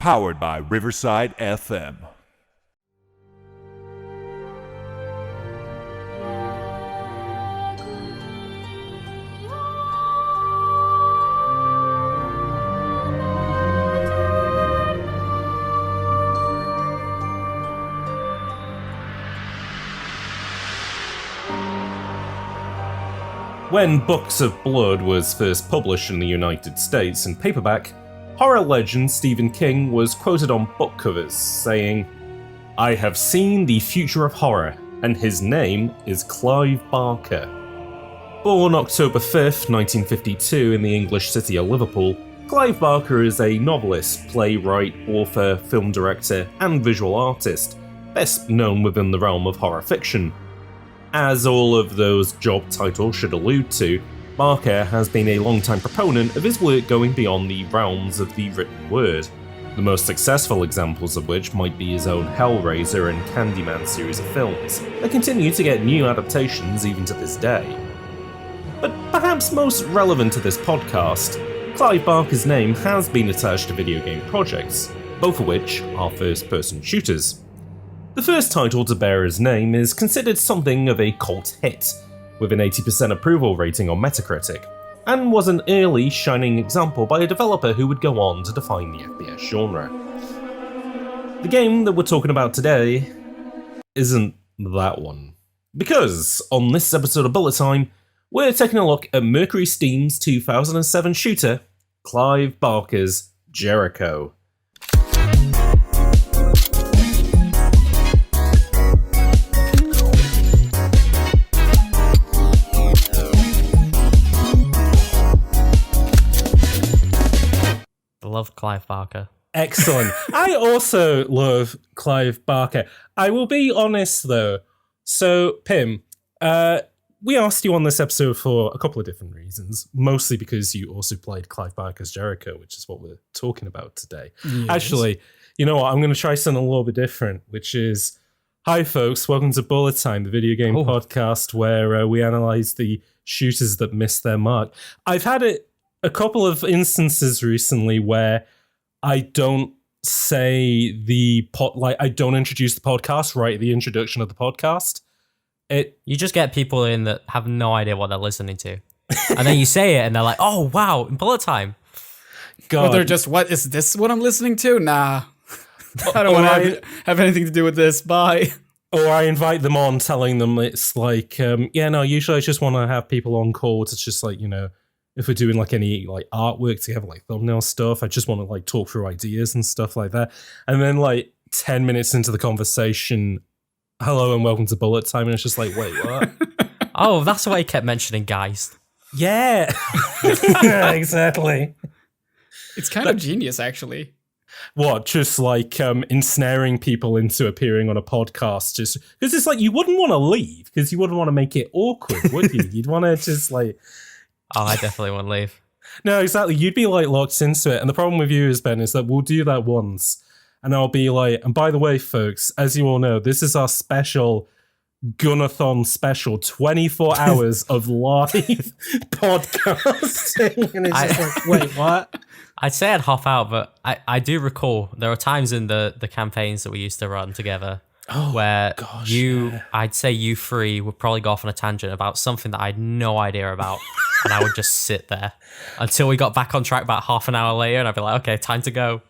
Powered by Riverside FM. When Books of Blood was first published in the United States in paperback, horror legend Stephen King was quoted on book covers saying, "I have seen the future of horror, and his name is Clive Barker." Born October 5th, 1952 in the English city of Liverpool, Clive Barker is a novelist, playwright, author, film director, and visual artist, best known within the realm of horror fiction. As all of those job titles should allude to, Barker has been a long-time proponent of his work going beyond the realms of the written word, the most successful examples of which might be his own Hellraiser and Candyman series of films, that continue to get new adaptations even to this day. But perhaps most relevant to this podcast, Clive Barker's name has been attached to video game projects, both of which are first-person shooters. The first title to bear his name is considered something of a cult hit, with an 80% approval rating on Metacritic, and was an early shining example by a developer who would go on to define the FPS genre. The game that we're talking about today isn't that one. Because, on this episode of Bullet Time, we're taking a look at Mercury Steam's 2007 shooter, Clive Barker's Jericho. Love Clive Barker. Excellent. I also love Clive Barker. I will be honest though. So, Pim, we asked you on this episode for a couple of different reasons. Mostly because you also played Clive Barker's Jericho, which is what we're talking about today. Yes. Actually, you know what? I'm going to try something a little bit different, which is, hi folks, welcome to Bullet Time, the video game podcast where we analyze the shooters that missed their mark. I've had a couple of instances recently where I don't say I don't introduce the podcast right at the introduction of the podcast. You just get people in that have no idea what they're listening to. And then you say it and they're like, oh wow, Bullet Time. God. Or they're just, what is this what I'm listening to? Nah. I don't want to have anything to do with this. Bye. Or I invite them on telling them it's like, usually I just want to have people on calls. It's just like, if we're doing like any like artwork together, like thumbnail stuff, I just want to like talk through ideas and stuff like that. And then like 10 minutes into the conversation, hello and welcome to Bullet Time. And it's just like, wait, what? Oh, that's why he kept mentioning guys. Yeah. Yeah, exactly. It's kind of genius, actually. What, just like ensnaring people into appearing on a podcast, just because it's like you wouldn't want to leave because you wouldn't want to make it awkward, would you? You'd want to just like... Oh, I definitely want to leave. No, exactly. You'd be like locked into it. And the problem with you is, Ben, is that we'll do that once. And I'll be like, and by the way, folks, as you all know, this is our special Gunathon special, 24 hours of live podcasting. And it's just like, wait, what? I'd say I'd hop out, but I do recall there are times in the campaigns that we used to run together where I'd say you three would probably go off on a tangent about something that I had no idea about. And I would just sit there until we got back on track about half an hour later. And I'd be like, okay, time to go.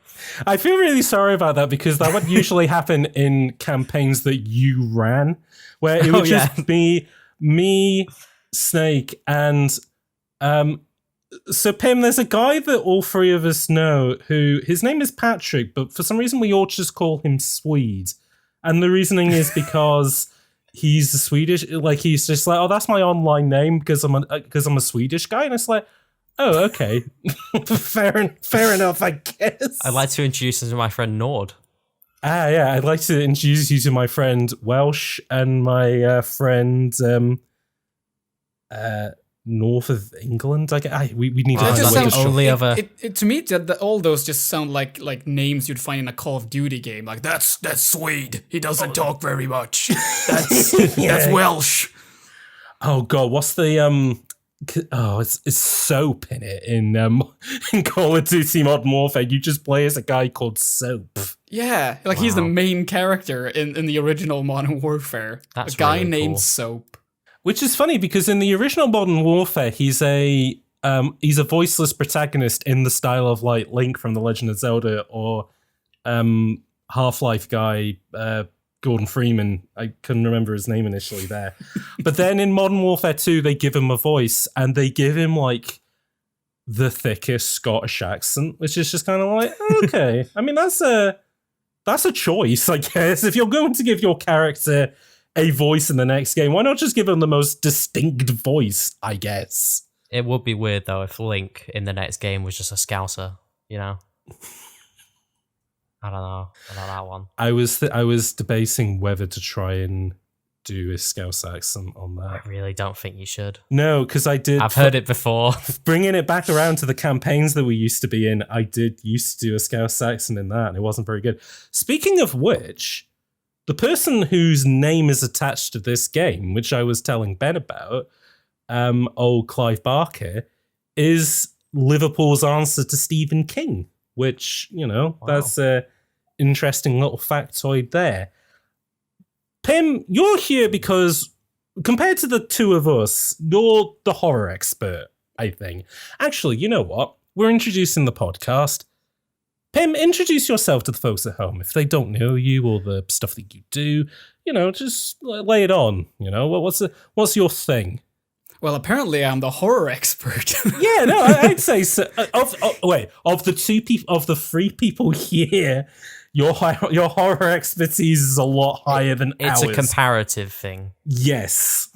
I feel really sorry about that because that would usually happen in campaigns that you ran, where it would just be me, Snake, and so Pim, there's a guy that all three of us know who, his name is Patrick, but for some reason we all just call him Swede. And the reasoning is because he's a Swedish, like he's just like, oh, that's my online name because I'm a Swedish guy, and it's like, oh, okay, fair enough, I guess. I'd like to introduce you to my friend Nord. Yeah, I'd like to introduce you to my friend Welsh and my friend north of England. We need to sounds, only other. To me, all those just sound like names you'd find in a Call of Duty game. Like that's Swede. He doesn't talk very much. That's Welsh. Oh god, what's the it's soap in it in Call of Duty Modern Warfare. You just play as a guy called Soap. Yeah, like he's the main character in the original Modern Warfare. That's a guy really named cool. Soap. Which is funny because in the original Modern Warfare, he's a voiceless protagonist in the style of like Link from The Legend of Zelda or Half-Life guy Gordon Freeman. I couldn't remember his name initially there. But then in Modern Warfare 2, they give him a voice and they give him like the thickest Scottish accent, which is just kind of like, okay. I mean, that's a choice, I guess. If you're going to give your character a voice in the next game, why not just give him the most distinct voice, I guess? It would be weird, though, if Link in the next game was just a Scouser, you know? I don't know about that one. I was debating whether to try and do a Scouse accent on that. I really don't think you should. No, because I did. I've heard it before. Bringing it back around to the campaigns that we used to be in, I did used to do a Scouse accent in that, and it wasn't very good. Speaking of which, the person whose name is attached to this game, which I was telling Ben about, old Clive Barker, is Liverpool's answer to Stephen King, which, you know, that's a interesting little factoid there. Pim, you're here because compared to the two of us, you're the horror expert, I think. Actually, you know what? We're introducing the podcast. Pim, introduce yourself to the folks at home. If they don't know you or the stuff that you do, you know, just lay it on. You know, what's your thing? Well, apparently I'm the horror expert. Yeah, no, I'd say so. Of the three people here, your horror expertise is a lot higher than ours. It's a comparative thing. Yes.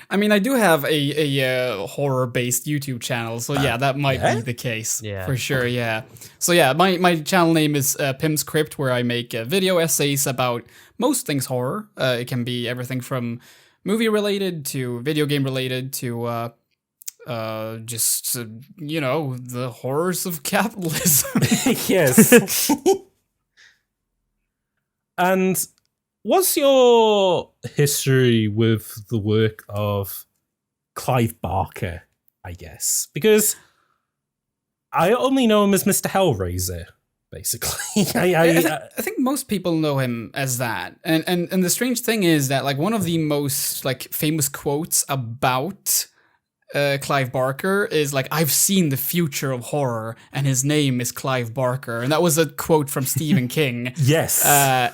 I mean, I do have a horror-based YouTube channel, so yeah, that might be the case. Yeah. For sure, yeah. So yeah, my channel name is PimsCrypt, where I make video essays about most things horror. It can be everything from movie-related to video game-related to just, you know, the horrors of capitalism. Yes. And what's your history with the work of Clive Barker, I guess? Because I only know him as Mr. Hellraiser, basically. I think most people know him as that. And the strange thing is that, like, one of the most, like, famous quotes about Clive Barker is, like, I've seen the future of horror, and his name is Clive Barker. And that was a quote from Stephen King. Yes.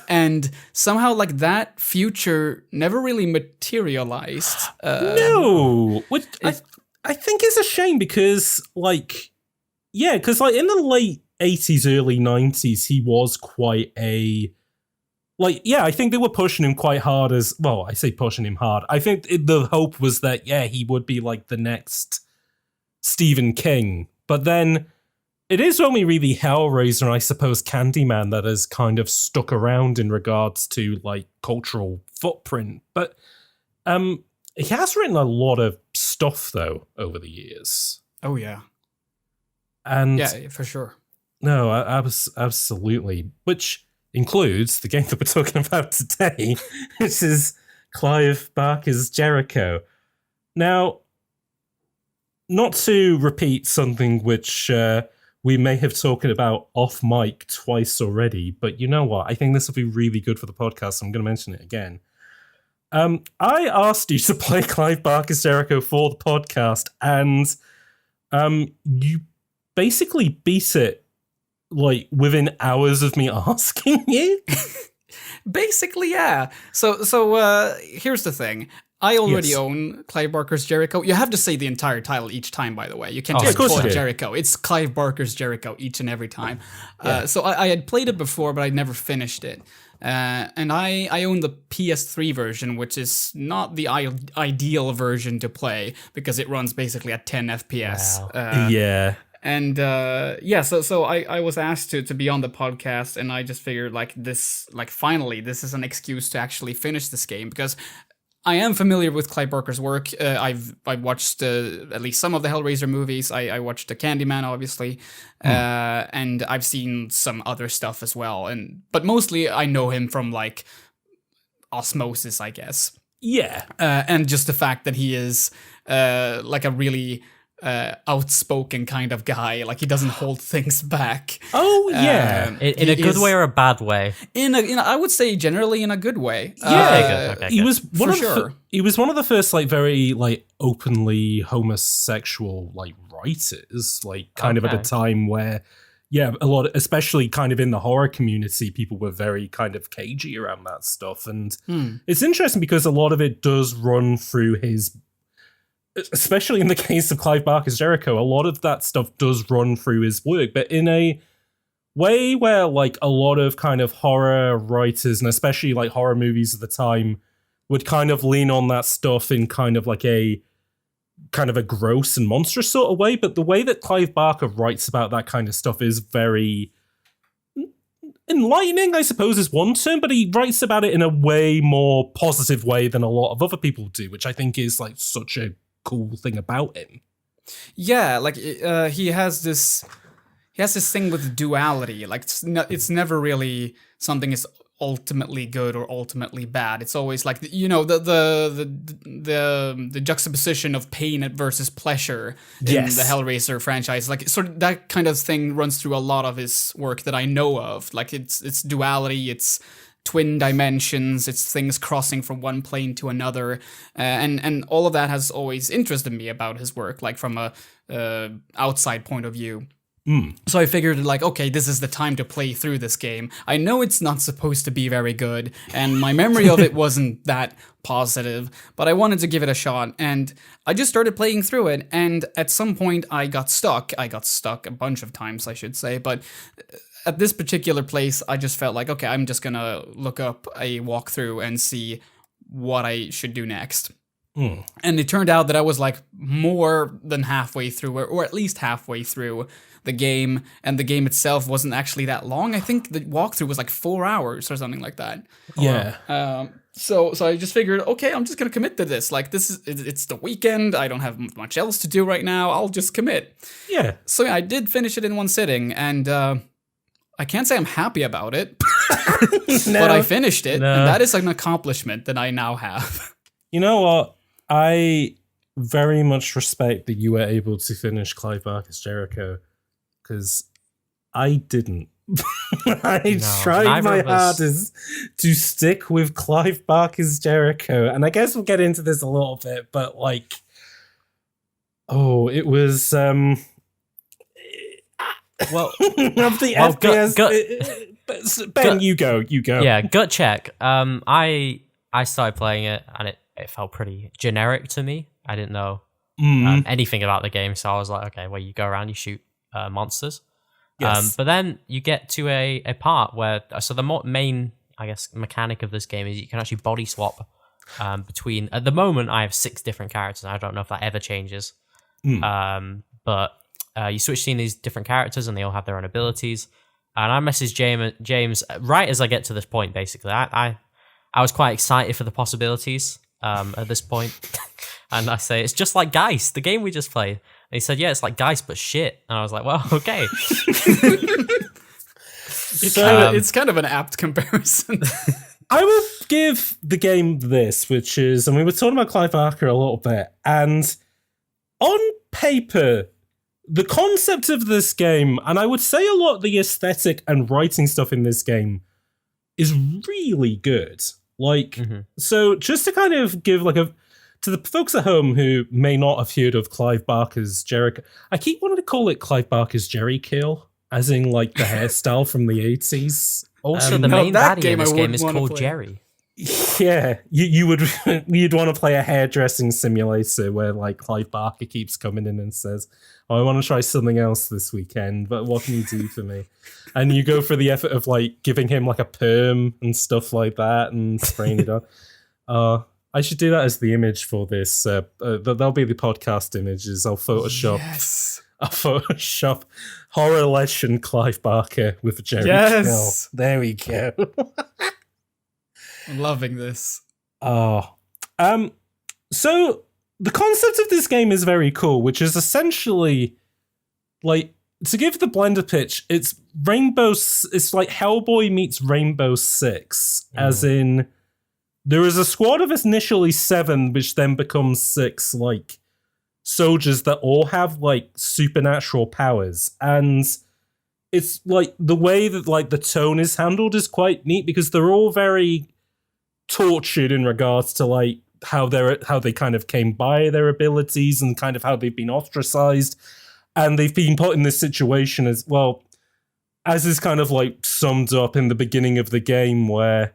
And somehow, like, that future never really materialized. No. Which I think is a shame because, like, yeah, because, like, in the late 80s, early 90s, he was quite a... Like, yeah, I think they were pushing him quite hard as... Well, I say pushing him hard. I think the hope was that, yeah, he would be, like, the next Stephen King. But then it is only really Hellraiser and I suppose Candyman that has kind of stuck around in regards to, like, cultural footprint. But he has written a lot of stuff, though, over the years. Oh, yeah. And Yeah, for sure. No, absolutely. Which includes the game that we're talking about today, which is Clive Barker's Jericho. Now, not to repeat something which we may have talked about off mic twice already, but you know what? I think this will be really good for the podcast, so I'm going to mention it again. I asked you to play Clive Barker's Jericho for the podcast, and you basically beat it like within hours of me asking you. Basically, yeah. So here's the thing. I already own Clive Barker's Jericho. You have to say the entire title each time, by the way. You can't just call it Jericho. It's Clive Barker's Jericho each and every time. So I had played it before, but I'd never finished it. And I own the PS3 version, which is not the ideal version to play because it runs basically at 10 FPS. Wow. Yeah. And so I was asked to be on the podcast, and I just figured finally this is an excuse to actually finish this game because I am familiar with Clive Barker's work. I've watched at least some of the Hellraiser movies. I watched the Candyman, obviously, and I've seen some other stuff as well. But mostly I know him from like osmosis, I guess. Yeah. And just the fact that he is like a really outspoken kind of guy. Like he doesn't hold things back. Oh yeah, in a good way or a bad way? I would say generally in a good way. Yeah, okay, he was one of sure. he was one of the first like very like openly homosexual like writers, like kind of at a time where a lot, especially kind of in the horror community, people were very kind of cagey around that stuff, and it's interesting because a lot of it does run through his. Especially in the case of Clive Barker's Jericho, a lot of that stuff does run through his work, but in a way where like a lot of kind of horror writers and especially like horror movies at the time would kind of lean on that stuff in kind of like a kind of a gross and monstrous sort of way. But the way that Clive Barker writes about that kind of stuff is very enlightening, I suppose is one term, but he writes about it in a way more positive way than a lot of other people do, which I think is like such a cool thing about him. Yeah, like he has this thing with duality. Like it's never really something is ultimately good or ultimately bad. It's always like the juxtaposition of pain versus pleasure in the Hellraiser franchise. Like sort of that kind of thing runs through a lot of his work that I know of. Like it's duality, it's twin dimensions, it's things crossing from one plane to another, and all of that has always interested me about his work, like from a outside point of view. So I figured, like, okay, this is the time to play through this game. I know it's not supposed to be very good, and my memory of it wasn't that positive, but I wanted to give it a shot, and I just started playing through it, and at some point I got stuck. I got stuck a bunch of times, I should say, but at this particular place, I just felt like, okay, I'm just gonna look up a walkthrough and see what I should do next. And it turned out that I was like more than halfway through, or at least halfway through the game, and the game itself wasn't actually that long. I think the walkthrough was like 4 hours or something like that. Yeah. So I just figured, okay, I'm just gonna commit to this. Like it's the weekend. I don't have much else to do right now. I'll just commit. Yeah. So yeah, I did finish it in one sitting, and I can't say I'm happy about it, but I finished it, and that is an accomplishment that I now have. You know what? I very much respect that you were able to finish Clive Barker's Jericho, because I didn't. I tried my hardest to stick with Clive Barker's Jericho, and I guess we'll get into this a little bit, but like, it was well, of the FPS. Ben, you go. Yeah, gut check. I started playing it, and it felt pretty generic to me. I didn't know anything about the game, so I was like, okay, well, you go around, you shoot monsters. Yes. But then you get to a part where, so the main, I guess, mechanic of this game is you can actually body swap between, at the moment, I have 6 different characters. I don't know if that ever changes. But you switch between these different characters and they all have their own abilities. And I messaged James right as I get to this point, basically. I was quite excited for the possibilities at this point. And I say, it's just like Geist, the game we just played. And he said, yeah, it's like Geist, but shit. And I was like, well, okay. It's kind of an apt comparison. I will give the game this, which is, and we were talking about Clive Barker a little bit, and on paper, the concept of this game, and I would say a lot of the aesthetic and writing stuff in this game is really good. Like, so just to kind of give like to the folks at home who may not have heard of Clive Barker's Jericho, I keep wanting to call it Clive Barker's Jericho, as in like the hairstyle from the 80s. Also, the main baddie in this game is called Jerry. Yeah, you'd want to play a hairdressing simulator where like Clive Barker keeps coming in and says, I want to try something else this weekend, but what can you do for me? And you go for the effort of like giving him like a perm and stuff like that and spraying it on. I should do that as the image for this. That'll be the podcast images. I'll Photoshop. Yes. I'll Photoshop horror legend Clive Barker with Jerry. Yes. Kill. There we go. I'm loving this. So the concept of this game is very cool, which is essentially like, to give the blender pitch, it's like Hellboy meets Rainbow Six, as in there is a squad of initially 7, which then becomes 6, like, soldiers that all have, like, supernatural powers. And it's, like, the way that, like, the tone is handled is quite neat because they're all very tortured in regards to, like, how they kind of came by their abilities and kind of how they've been ostracized. And they've been put in this situation as, well, as is kind of, like, summed up in the beginning of the game, where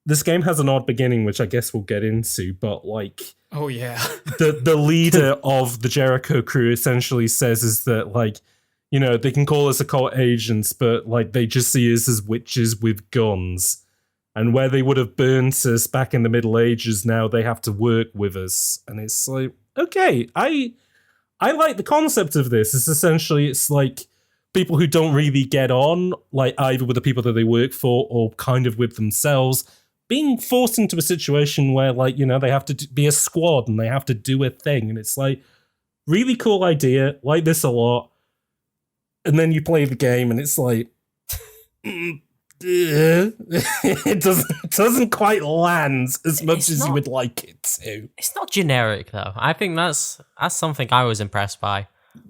this game has an odd beginning, which I guess we'll get into, but, like... Oh, yeah. the leader of the Jericho crew essentially says is that, like, you know, they can call us occult agents, but, like, they just see us as witches with guns. And where they would have burnt us back in the Middle Ages, now they have to work with us. And it's like, okay, I like the concept of this. It's like people who don't really get on, like either with the people that they work for or kind of with themselves, being forced into a situation where, like, you know, they have to be a squad and they have to do a thing. And it's like, really cool idea, like this a lot. And then you play the game and it's like... it doesn't quite land as much as you would like it to. It's not generic though. I think that's something I was impressed by.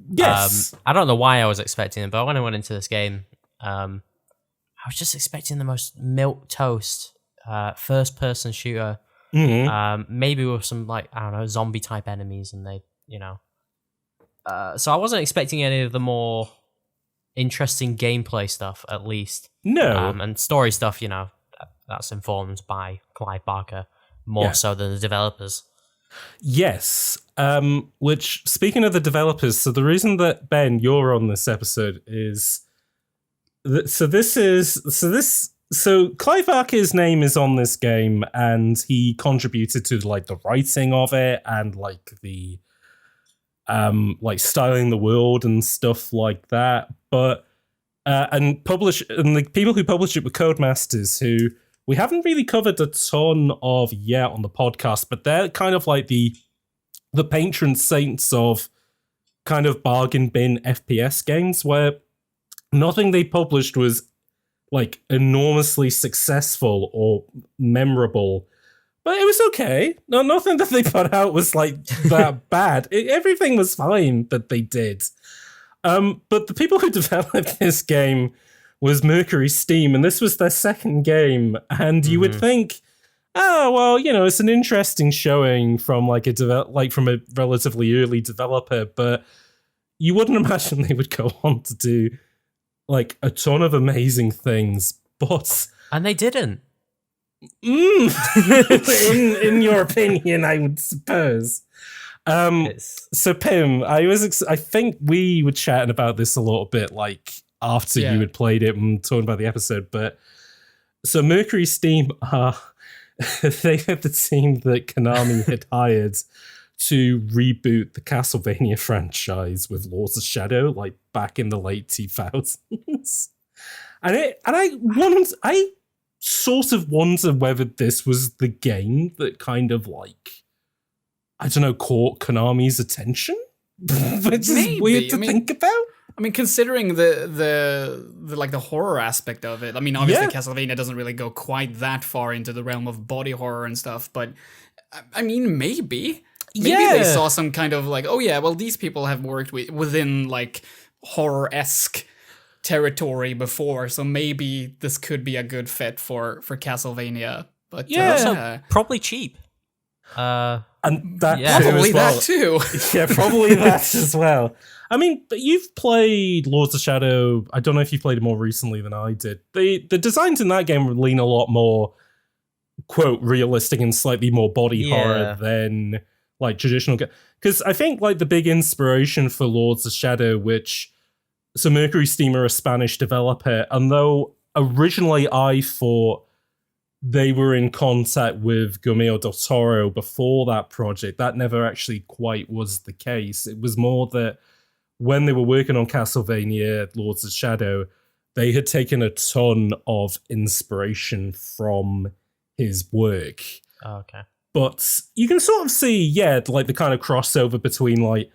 Yes. I don't know why I was expecting it, but when I went into this game, I was just expecting the most milquetoast first person shooter. Maybe with some, like, I don't know, zombie type enemies, and they, you know. So I wasn't expecting any of the more interesting gameplay stuff, at least. No. And story stuff, you know, that's informed by Clive Barker more so than the developers. Yes. Which, speaking of the developers, so the reason that, Ben, you're on this episode is... So Clive Barker's name is on this game, and he contributed to, like, the writing of it and, like, the... like styling the world and stuff like that, but and the people who publish it were Codemasters, who we haven't really covered a ton of yet on the podcast, but they're kind of like the patron saints of kind of bargain bin FPS games, where nothing they published was like enormously successful or memorable. But it was okay. No, nothing that they put out was like that bad. Everything was fine that they did. But the people who developed this game was Mercury Steam, and this was their second game. And you would think, oh well, you know, it's an interesting showing from like from a relatively early developer, but you wouldn't imagine they would go on to do like a ton of amazing things. And they didn't. In your opinion, I would suppose. So Pim, I think we were chatting about this a little bit, like after you had played it and talking about the episode. But so Mercury Steam they have the team that Konami had hired to reboot the Castlevania franchise with Lords of Shadow, like back in the late 2000s. And I sort of wonder whether this was the game that kind of like, I don't know, caught Konami's attention, which is weird to think about. I mean, considering the like the horror aspect of it, I mean, obviously Castlevania doesn't really go quite that far into the realm of body horror and stuff, but I mean, maybe they saw some kind of like, oh yeah, well, these people have worked within like horror-esque territory before, so maybe this could be a good fit for Castlevania. But also probably cheap. And that probably that too. Yeah, probably that as well. I mean, but you've played Lords of Shadow. I don't know if you played it more recently than I did. The designs in that game lean a lot more, quote, realistic and slightly more body horror than like traditional. Because I think like the big inspiration for Lords of Shadow, so Mercury Steam are a Spanish developer, and though originally I thought they were in contact with Guillermo del Toro before that project, that never actually quite was the case. It was more that when they were working on Castlevania, Lords of Shadow, they had taken a ton of inspiration from his work. Oh, okay. But you can sort of see, like the kind of crossover between like,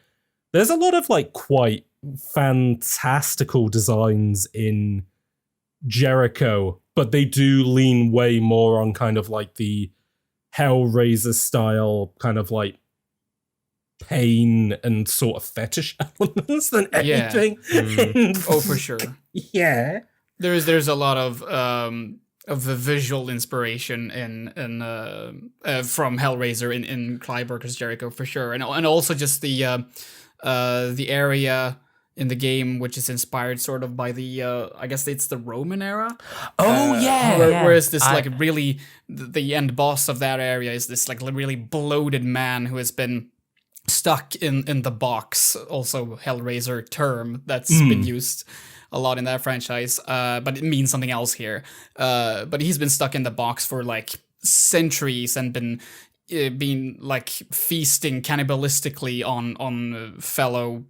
there's a lot of like quite fantastical designs in Jericho, but they do lean way more on kind of like the Hellraiser style kind of like pain and sort of fetish elements than anything. Oh, for sure. Yeah. There's a lot of the visual inspiration from Hellraiser in Clive Barker's Jericho, for sure, and also just the area in the game which is inspired sort of by the I guess it's the Roman era. Whereas this really the end boss of that area is this like really bloated man who has been stuck in the box, also Hellraiser term that's been used a lot in that franchise, but it means something else here. But he's been stuck in the box for like centuries and been like feasting cannibalistically on fellow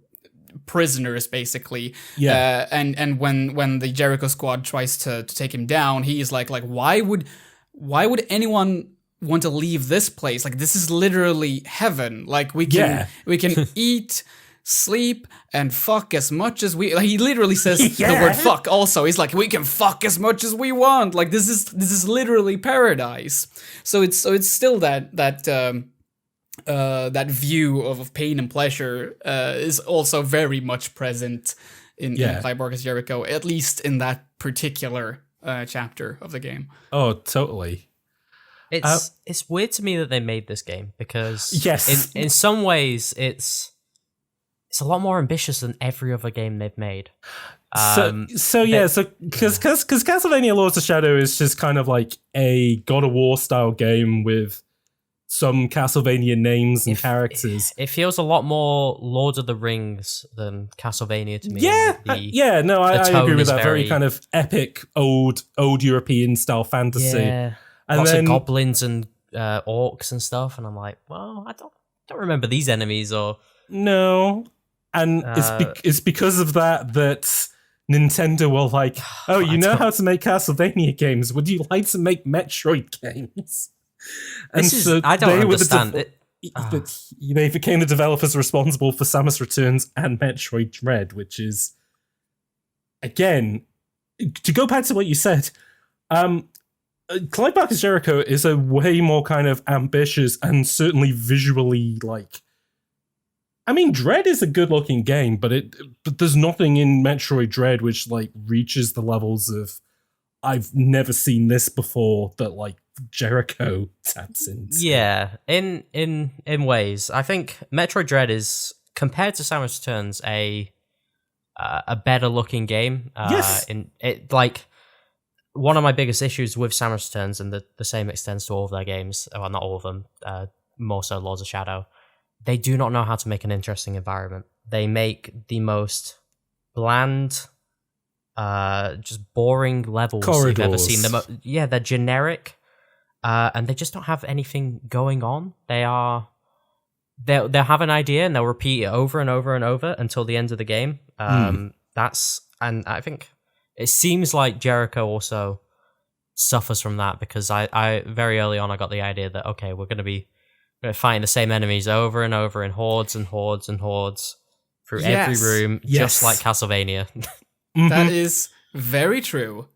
prisoners, basically. And when the Jericho squad tries to take him down, he's like why would anyone want to leave this place? Like, this is literally heaven. Like, we can eat, sleep, and fuck as much as we. Like, he literally says the word fuck. Also, he's like, we can fuck as much as we want. Like, this is literally paradise. So it's still that view of pain and pleasure is also very much present in Clive Barker's Jericho, at least in that particular chapter of the game. Oh, totally. It's weird to me that they made this game because in some ways it's a lot more ambitious than every other game they've made. Because Castlevania Lords of Shadow is just kind of like a God of War style game with some Castlevania names and characters. It feels a lot more Lord of the Rings than Castlevania to me. I agree with that. Very kind of epic old European style fantasy. Yeah. And lots of goblins and orcs and stuff, and I'm like, well, I don't remember these enemies or no, and it's because of that Nintendo were like, oh, you know how to make Castlevania games? Would you like to make Metroid games? And I don't understand it. They became the developers responsible for Samus Returns and Metroid Dread, which is, again, to go back to what you said. Clive Barker's Jericho is a way more kind of ambitious and certainly visually like. I mean, Dread is a good-looking game, but there's nothing in Metroid Dread which like reaches the levels of I've never seen this before that like Jericho taps into. Yeah, in ways, I think Metroid Dread is compared to Samus Returns a better-looking game. Yes, in it like. One of my biggest issues with Samus Returns, and the same extends to all of their games, well, not all of them, more so Lords of Shadow, they do not know how to make an interesting environment. They make the most bland, just boring levels corridors you've ever seen. They're generic, and they just don't have anything going on. They'll have an idea and they'll repeat it over and over and over until the end of the game. And I think it seems like Jericho also suffers from that because I very early on I got the idea that okay, we're going to be fighting the same enemies over and over in hordes and hordes and hordes through every room, just like Castlevania. That is very true,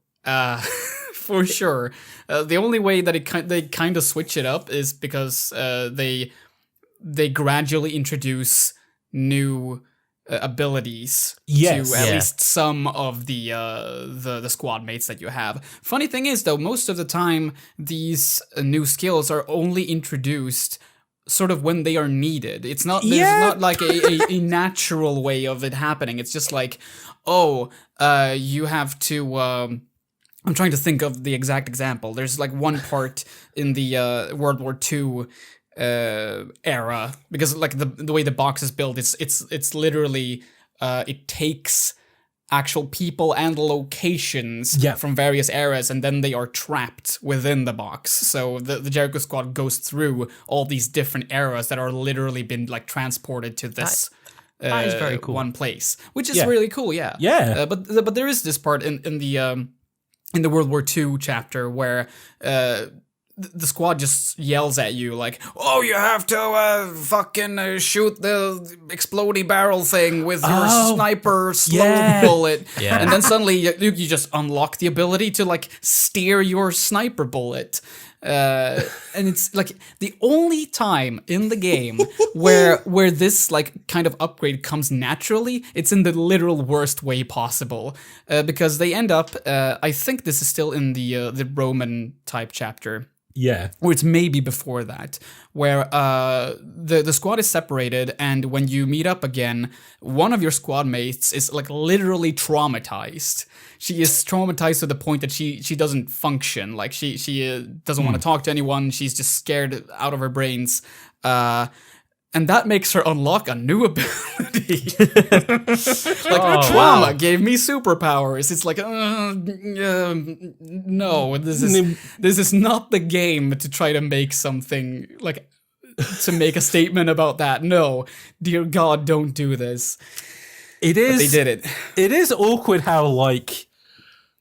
for sure. The only way that they kind of switch it up is because they gradually introduce new abilities to at least some of the squad mates that you have. Funny thing is, though, most of the time these new skills are only introduced sort of when they are needed. It's not there's not like a natural way of it happening. It's just like, you have to. I'm trying to think of the exact example. There's like one part in the World War II era, because like the way the box is built, it's literally it takes actual people and locations from various eras, and then they are trapped within the box. So the Jericho squad goes through all these different eras that are literally been like transported to this that is very cool. one place, which is really cool. But there is this part in the World War II chapter where the squad just yells at you like, oh, you have to fucking shoot the explodey barrel thing with your sniper slow bullet. And then suddenly you just unlock the ability to like steer your sniper bullet. And it's like the only time in the game where this like kind of upgrade comes naturally, it's in the literal worst way possible, because they end up. I think this is still in the Roman type chapter. Yeah. Or it's maybe before that, where the squad is separated, and when you meet up again, one of your squad mates is like literally traumatized. She is traumatized to the point that she doesn't function. Like she doesn't want to talk to anyone. She's just scared out of her brains. And that makes her unlock a new ability. Trauma gave me superpowers. It's like, no, this is not the game to try to make something, like, to make a statement about that. No, dear God, don't do this. It is. But they did it. It is awkward how, like,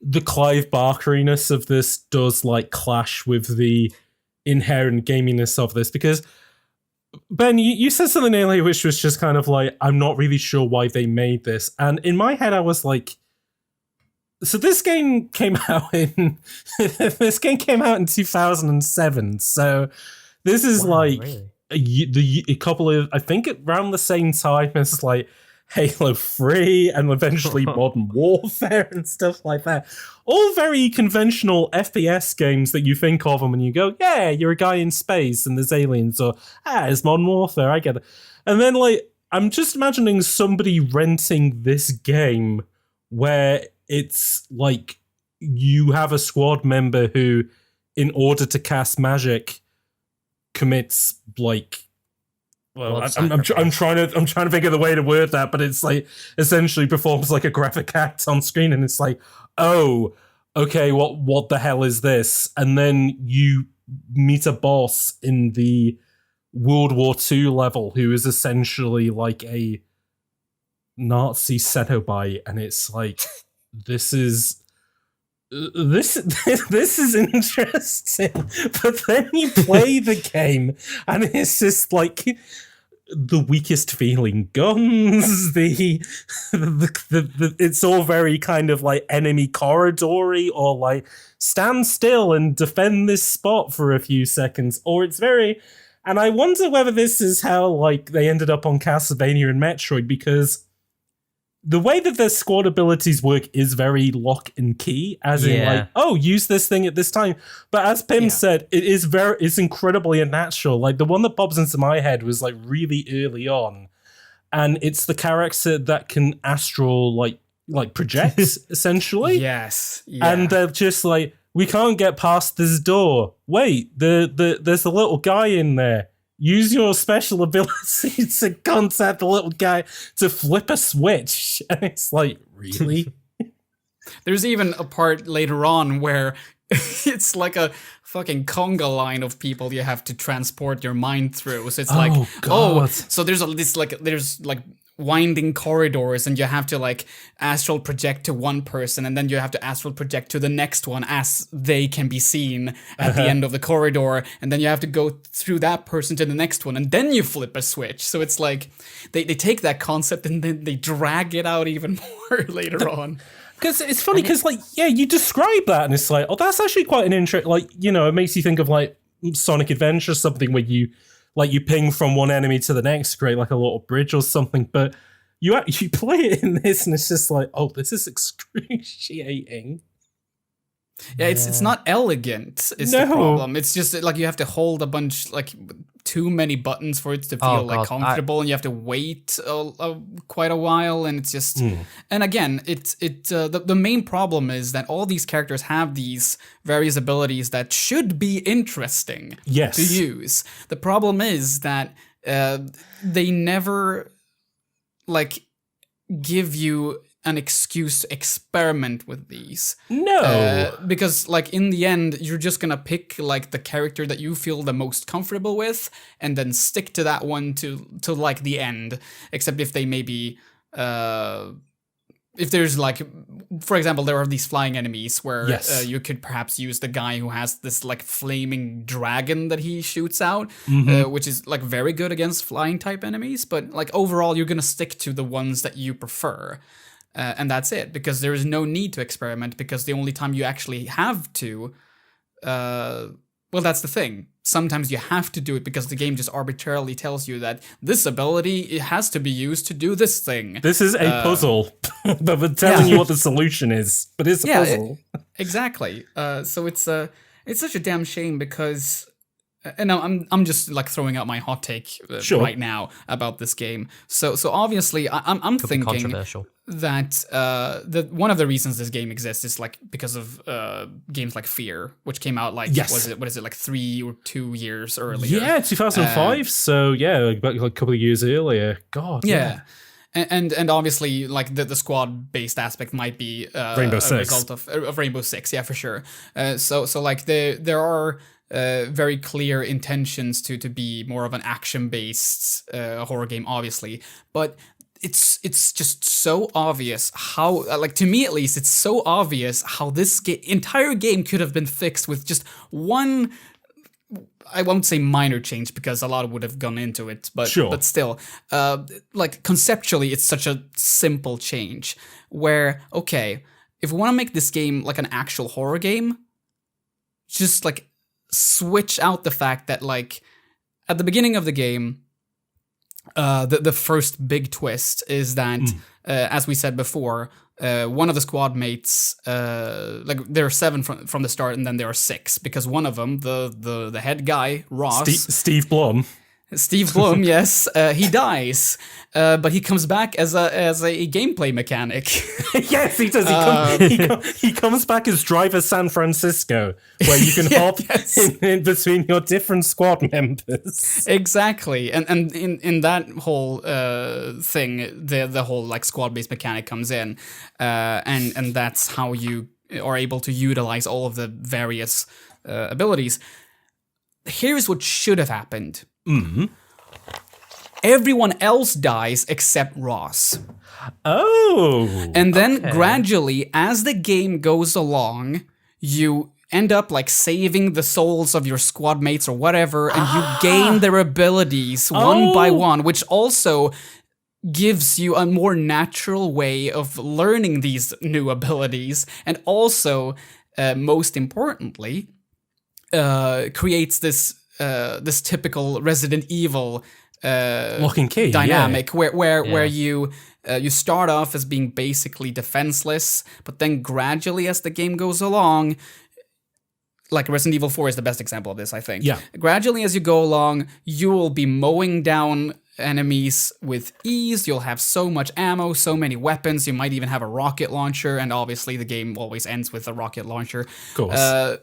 the Clive Barkeriness of this does, like, clash with the inherent gaminess of this, because Ben, you said something earlier which was just kind of like, I'm not really sure why they made this. And in my head, I was like, so this game came out in 2007. So this is Really? a couple of, I think around the same time as like Halo 3 and eventually Modern Warfare and stuff like that. All very conventional FPS games that you think of them and you go, yeah, you're a guy in space and there's aliens, or it's Modern Warfare, I get it. And then like, I'm just imagining somebody renting this game where it's like you have a squad member who, in order to cast magic, commits like, well, I'm trying to think of the way to word that, but it's like essentially performs like a graphic act on screen, and it's like, oh, okay, what the hell is this? And then you meet a boss in the World War II level who is essentially like a Nazi Cenobite, and it's like, this is interesting. But then you play the game and it's just like the weakest feeling guns, it's all very kind of like enemy corridory, or like stand still and defend this spot for a few seconds, or it's very, and I wonder whether this is how like they ended up on Castlevania and Metroid, because the way that their squad abilities work is very lock and key, as in like, oh, use this thing at this time. But as Pim said, it's incredibly unnatural. Like the one that pops into my head was like really early on, and it's the character that can astral like project essentially. Yes. Yeah. And they're just like, we can't get past this door. Wait, there's a little guy in there. Use your special ability to contact the little guy to flip a switch. And it's like, really? There's even a part later on where it's like a fucking conga line of people you have to transport your mind through. So it's so there's winding corridors, and you have to like astral project to one person, and then you have to astral project to the next one as they can be seen at the end of the corridor, and then you have to go through that person to the next one, and then you flip a switch. So it's like they take that concept and then they drag it out even more later on. Because it's funny, because like, yeah, you describe that and it's like, oh, that's actually quite an interesting, like, you know, it makes you think of like Sonic Adventure, something where you ping from one enemy to the next, create like a little bridge or something, but you play it in this and it's just like, oh, this is excruciating. Yeah, it's not elegant is the problem. It's just like you have to hold a bunch, like too many buttons for it to feel comfortable, and you have to wait quite a while, and it's just and again, the main problem is that all these characters have these various abilities that should be interesting to use. The problem is that they never like give you an excuse to experiment with these. No. Because like in the end, you're just gonna pick like the character that you feel the most comfortable with and then stick to that one to like the end. Except if they maybe if there's like, for example, there are these flying enemies where you could perhaps use the guy who has this like flaming dragon that he shoots out, which is like very good against flying type enemies. But like overall, you're gonna stick to the ones that you prefer. And that's it, because there is no need to experiment, because the only time you actually have to Well, that's the thing. Sometimes you have to do it because the game just arbitrarily tells you that this ability it has to be used to do this thing. This is a puzzle, but we're telling you what the solution is. But it's a puzzle. Exactly. So it's such a damn shame because, and I'm just like throwing out my hot take right now about this game. So obviously I'm thinking controversial. That one of the reasons this game exists is like because of games like Fear, which came out like what is it like 3 or 2 years earlier? Yeah, 2005. So yeah, like a couple of years earlier. God. Yeah. And obviously, like the squad-based aspect might be Rainbow Six. Result of Rainbow Six, yeah, for sure. So like there are very clear intentions to be more of an action-based horror game, obviously, but it's just so obvious how, like to me at least, it's so obvious how this entire game could have been fixed with just one. I won't say minor change because a lot would have gone into it, but still, like conceptually, it's such a simple change where, okay, if we want to make this game like an actual horror game, just like switch out the fact that like at the beginning of the game, the first big twist is that, as we said before, one of the squad mates, like there are 7 from the start, and then there are 6 because one of them, the head guy, Ross, Steve Blum, yes, he dies, but he comes back as a gameplay mechanic. Yes, he does. He comes back as Driver San Francisco, where you can hop in between your different squad members. Exactly, and in that whole thing, the whole like squad-based mechanic comes in, and that's how you are able to utilize all of the various abilities. Here's what should have happened. Mm-hmm. Everyone else dies except Ross. Oh. And then gradually, as the game goes along, you end up like saving the souls of your squad mates or whatever, and you gain their abilities one by one, which also gives you a more natural way of learning these new abilities, and also, most importantly, creates this typical Resident Evil lock and key dynamic where you start off as being basically defenseless, but then gradually as the game goes along, like Resident Evil 4 is the best example of this, I think. Yeah. Gradually as you go along, you will be mowing down enemies with ease. You'll have so much ammo, so many weapons. You might even have a rocket launcher, and obviously the game always ends with a rocket launcher. Of course.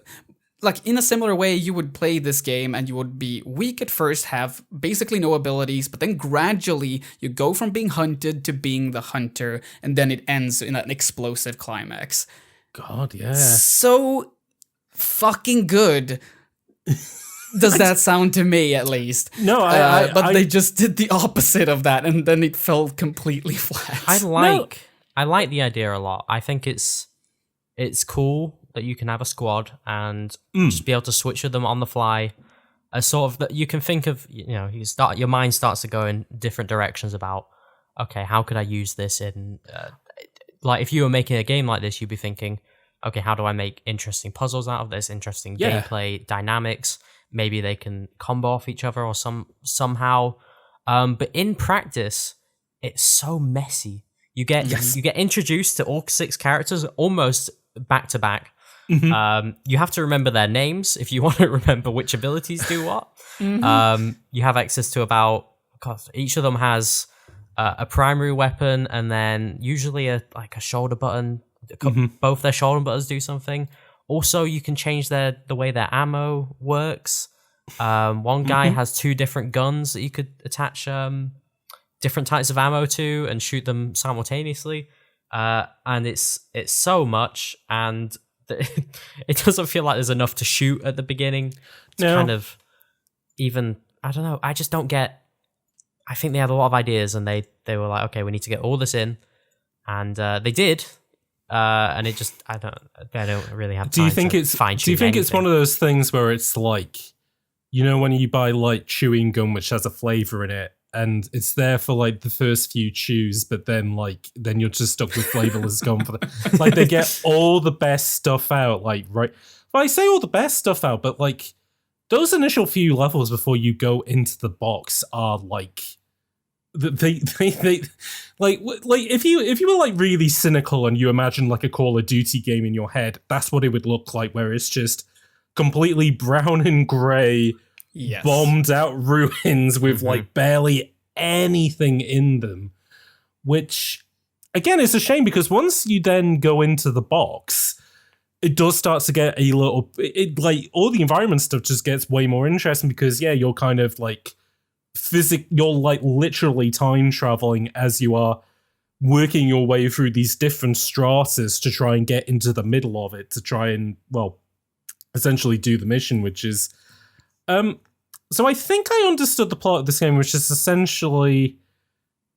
Like, in a similar way, you would play this game and you would be weak at first, have basically no abilities, but then gradually you go from being hunted to being the hunter, and then it ends in an explosive climax. God, yeah. So fucking good. Does that sound to me, at least? No, but they just did the opposite of that, and then it fell completely flat. I like the idea a lot. I think it's cool that you can have a squad and just be able to switch with them on the fly. A sort of that you can think of, your mind starts to go in different directions about, okay, how could I use this in, like if you were making a game like this, you'd be thinking, okay, how do I make interesting puzzles out of this, interesting gameplay dynamics? Maybe they can combo off each other or somehow. But in practice, it's so messy. You get introduced to all 6 characters almost back to back. Mm-hmm. You have to remember their names if you want to remember which abilities do what. Mm-hmm. You have access to each of them has a primary weapon, and then usually a shoulder button. Mm-hmm. Both their shoulder buttons do something. Also, you can change the way their ammo works. One guy has 2 different guns that you could attach different types of ammo to and shoot them simultaneously. And it's so much, and it doesn't feel like there's enough to shoot at the beginning. It's kind of even, I don't know, I just don't get. I think they had a lot of ideas, and they were like, okay, we need to get all this in, and they did. And it just, I don't really have time. Do you think it's anything. One of those things where it's like, when you buy like chewing gum which has a flavor in it, and it's there for like the first few chews, but then you're just stuck with flavorless gum for the like they get all the best stuff out, like right. Well, I say all the best stuff out, but like those initial few levels before you go into the box are like they like if you were like really cynical and you imagine like a Call of Duty game in your head, that's what it would look like, where it's just completely brown and grey, bombed out ruins with like barely anything in them, which again is a shame because once you then go into the box, it does start to get a little, like all the environment stuff just gets way more interesting because you're kind of like you're like literally time traveling as you are working your way through these different stratas to try and get into the middle of it to try and, well, essentially do the mission, which is so I think I understood the plot of this game, which is essentially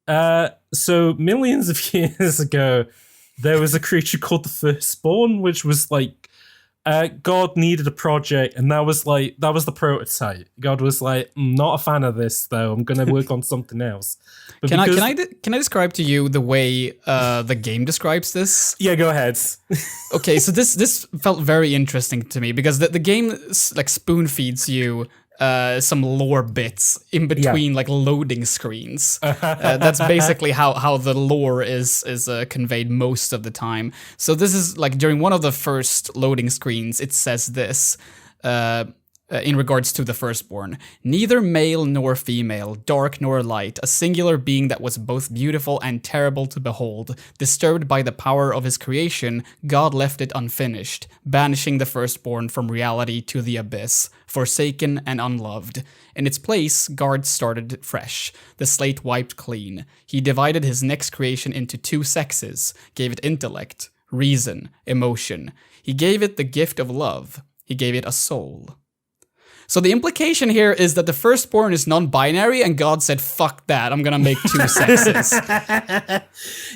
so millions of years ago there was a creature called the Firstborn, which was like God needed a project, and that was the prototype. God was like, not a fan of this though. I'm gonna work on something else. But can I describe to you the way the game describes this? Yeah, go ahead. Okay, so this felt very interesting to me because the game like spoon feeds you some lore bits in between like loading screens. That's basically how the lore is conveyed most of the time. So this is like during one of the first loading screens, it says this in regards to the Firstborn: neither male nor female, dark nor light, a singular being that was both beautiful and terrible to behold. Disturbed by the power of his creation, God left it unfinished, banishing the Firstborn from reality to the abyss, forsaken and unloved. In its place, God started fresh, the slate wiped clean. He divided his next creation into two sexes, gave it intellect, reason, emotion. He gave it the gift of love. He gave it a soul. So the implication here is that the Firstborn is non-binary, and God said, "Fuck that! I'm gonna make two sexes."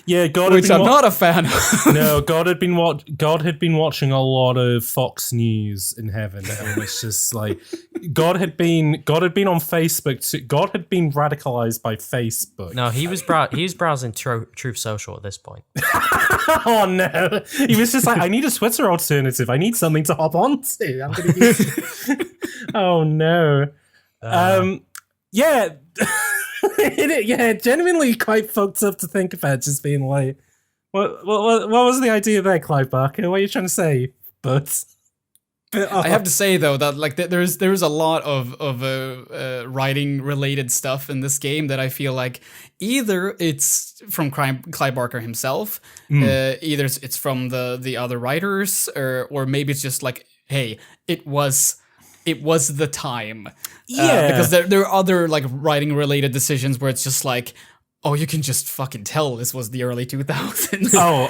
Yeah, God, which I'm not a fan of. No, God had been watching a lot of Fox News in heaven, and it's just like God had been on Facebook. God had been radicalized by Facebook. No, he was browsing Truth Social at this point. Oh no, he was just like, I need a Twitter alternative. I need something to hop onto. I'm gonna use. Oh no. Yeah. Genuinely quite fucked up to think about, just being like, what was the idea there, Clive Barker? What are you trying to say? But I have to say though that like there's a lot of writing related stuff in this game that I feel like either it's from Clive Barker himself, either it's from the other writers, or maybe it's just like, hey, it was the time. Because there are other like writing related decisions where it's just like, oh, you can just fucking tell this was the early 2000s. Oh,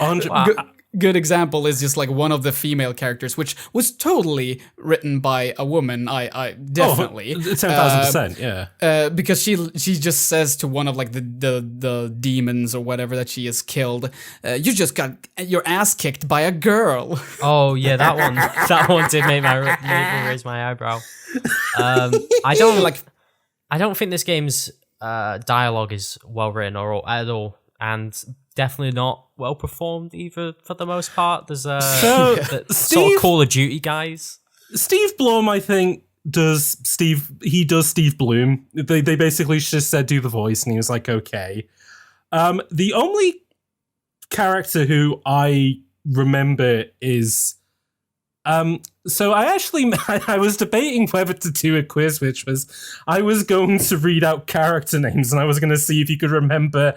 Good example is just like one of the female characters, which was totally written by a woman. I definitely 10,000%, yeah. Because she just says to one of like the demons or whatever that she has killed, you just got your ass kicked by a girl. Oh yeah, that one did make me raise my eyebrow. I don't think this game's dialogue is well written or at all, and definitely not well performed either for the most part. There's sort of Call of Duty guys. Steve Blum, I think, does Steve Bloom. They basically just said do the voice, and he was like, okay. The only character who I remember is so I was debating whether to do a quiz, which was I was going to read out character names and I was going to see if you could remember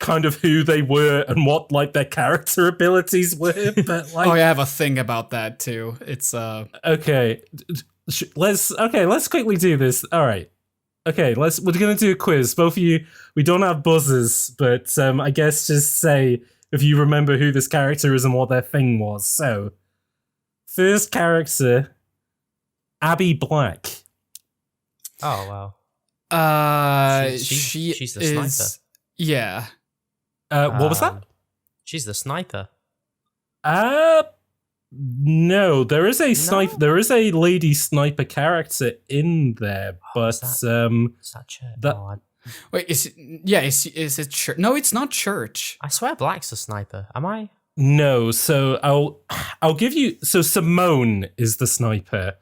kind of who they were and what like their character abilities were. But like, I have a thing about that too. It's okay. Let's quickly do this. All right. Okay, we're gonna do a quiz. Both of you, we don't have buzzers, but I guess just say if you remember who this character is and what their thing was. So, first character, Abby Black. Oh wow. She's the sniper. Yeah. What was that? She's the sniper. No, there is a sniper. There is a lady sniper character in there, but is that Church? Wait, is it Church? No, it's not Church. I swear Black's the sniper. Am I? No, so I'll give you. So Simone is the sniper,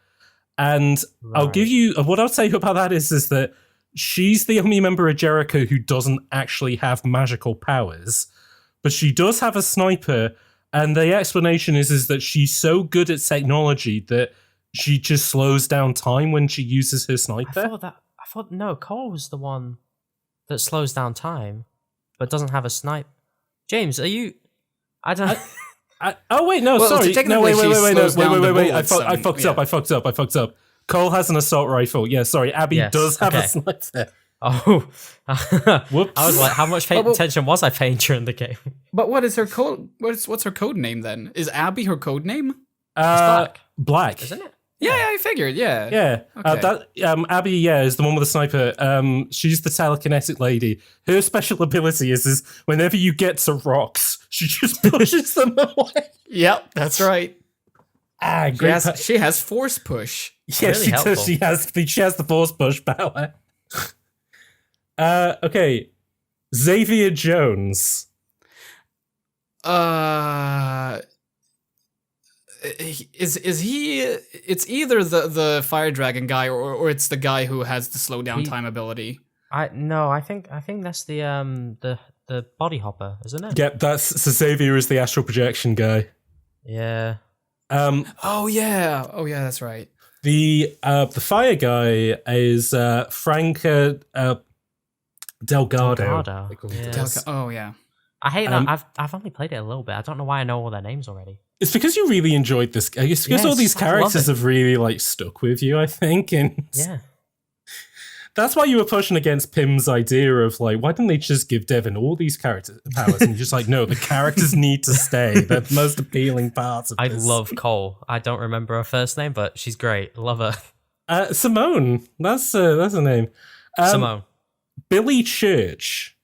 And I'll give you what I'll tell you about that is that she's the only member of Jericho who doesn't actually have magical powers, but she does have a sniper. And the explanation is that she's so good at technology that she just slows down time when she uses her sniper. I thought no, Cole was the one that slows down time, but doesn't have a snipe. James, are you? I don't. Oh wait, no, sorry. No, wait. I fucked up. Cole has an assault rifle. Yeah, sorry. Abby does have a sniper. Oh, whoops! I was like, how much attention was I paying during the game? But what is her code? What's her code name then? Is Abby her code name? Black, isn't it? Yeah, I figured. Yeah. Okay. Abby, is the one with the sniper. She's the telekinetic lady. Her special ability is whenever you get to rocks, she just pushes them away. Yep, that's right. Great. She has force push. Yeah, really she helpful. does. She has the force push power. Okay, Xavier Jones. Is he? It's either the fire dragon guy or it's the guy who has the slow down time ability. I think that's the body hopper, isn't it? Yep, so Xavier is the astral projection guy. Yeah. Oh yeah, that's right. The fire guy is Frank Delgado. Yes. Oh yeah. I hate that. I've only played it a little bit. I don't know why I know all their names already. It's because you really enjoyed this. It's because all these characters have really stuck with you, I think. And yeah. That's why you were pushing against Pim's idea of why didn't they just give Devin all these character powers? And you're just like, no, the characters need to stay. They're the most appealing parts of I this. love Cole. I don't remember her first name, but she's great. Love her. Simone. That's her name. Simone. Billy Church.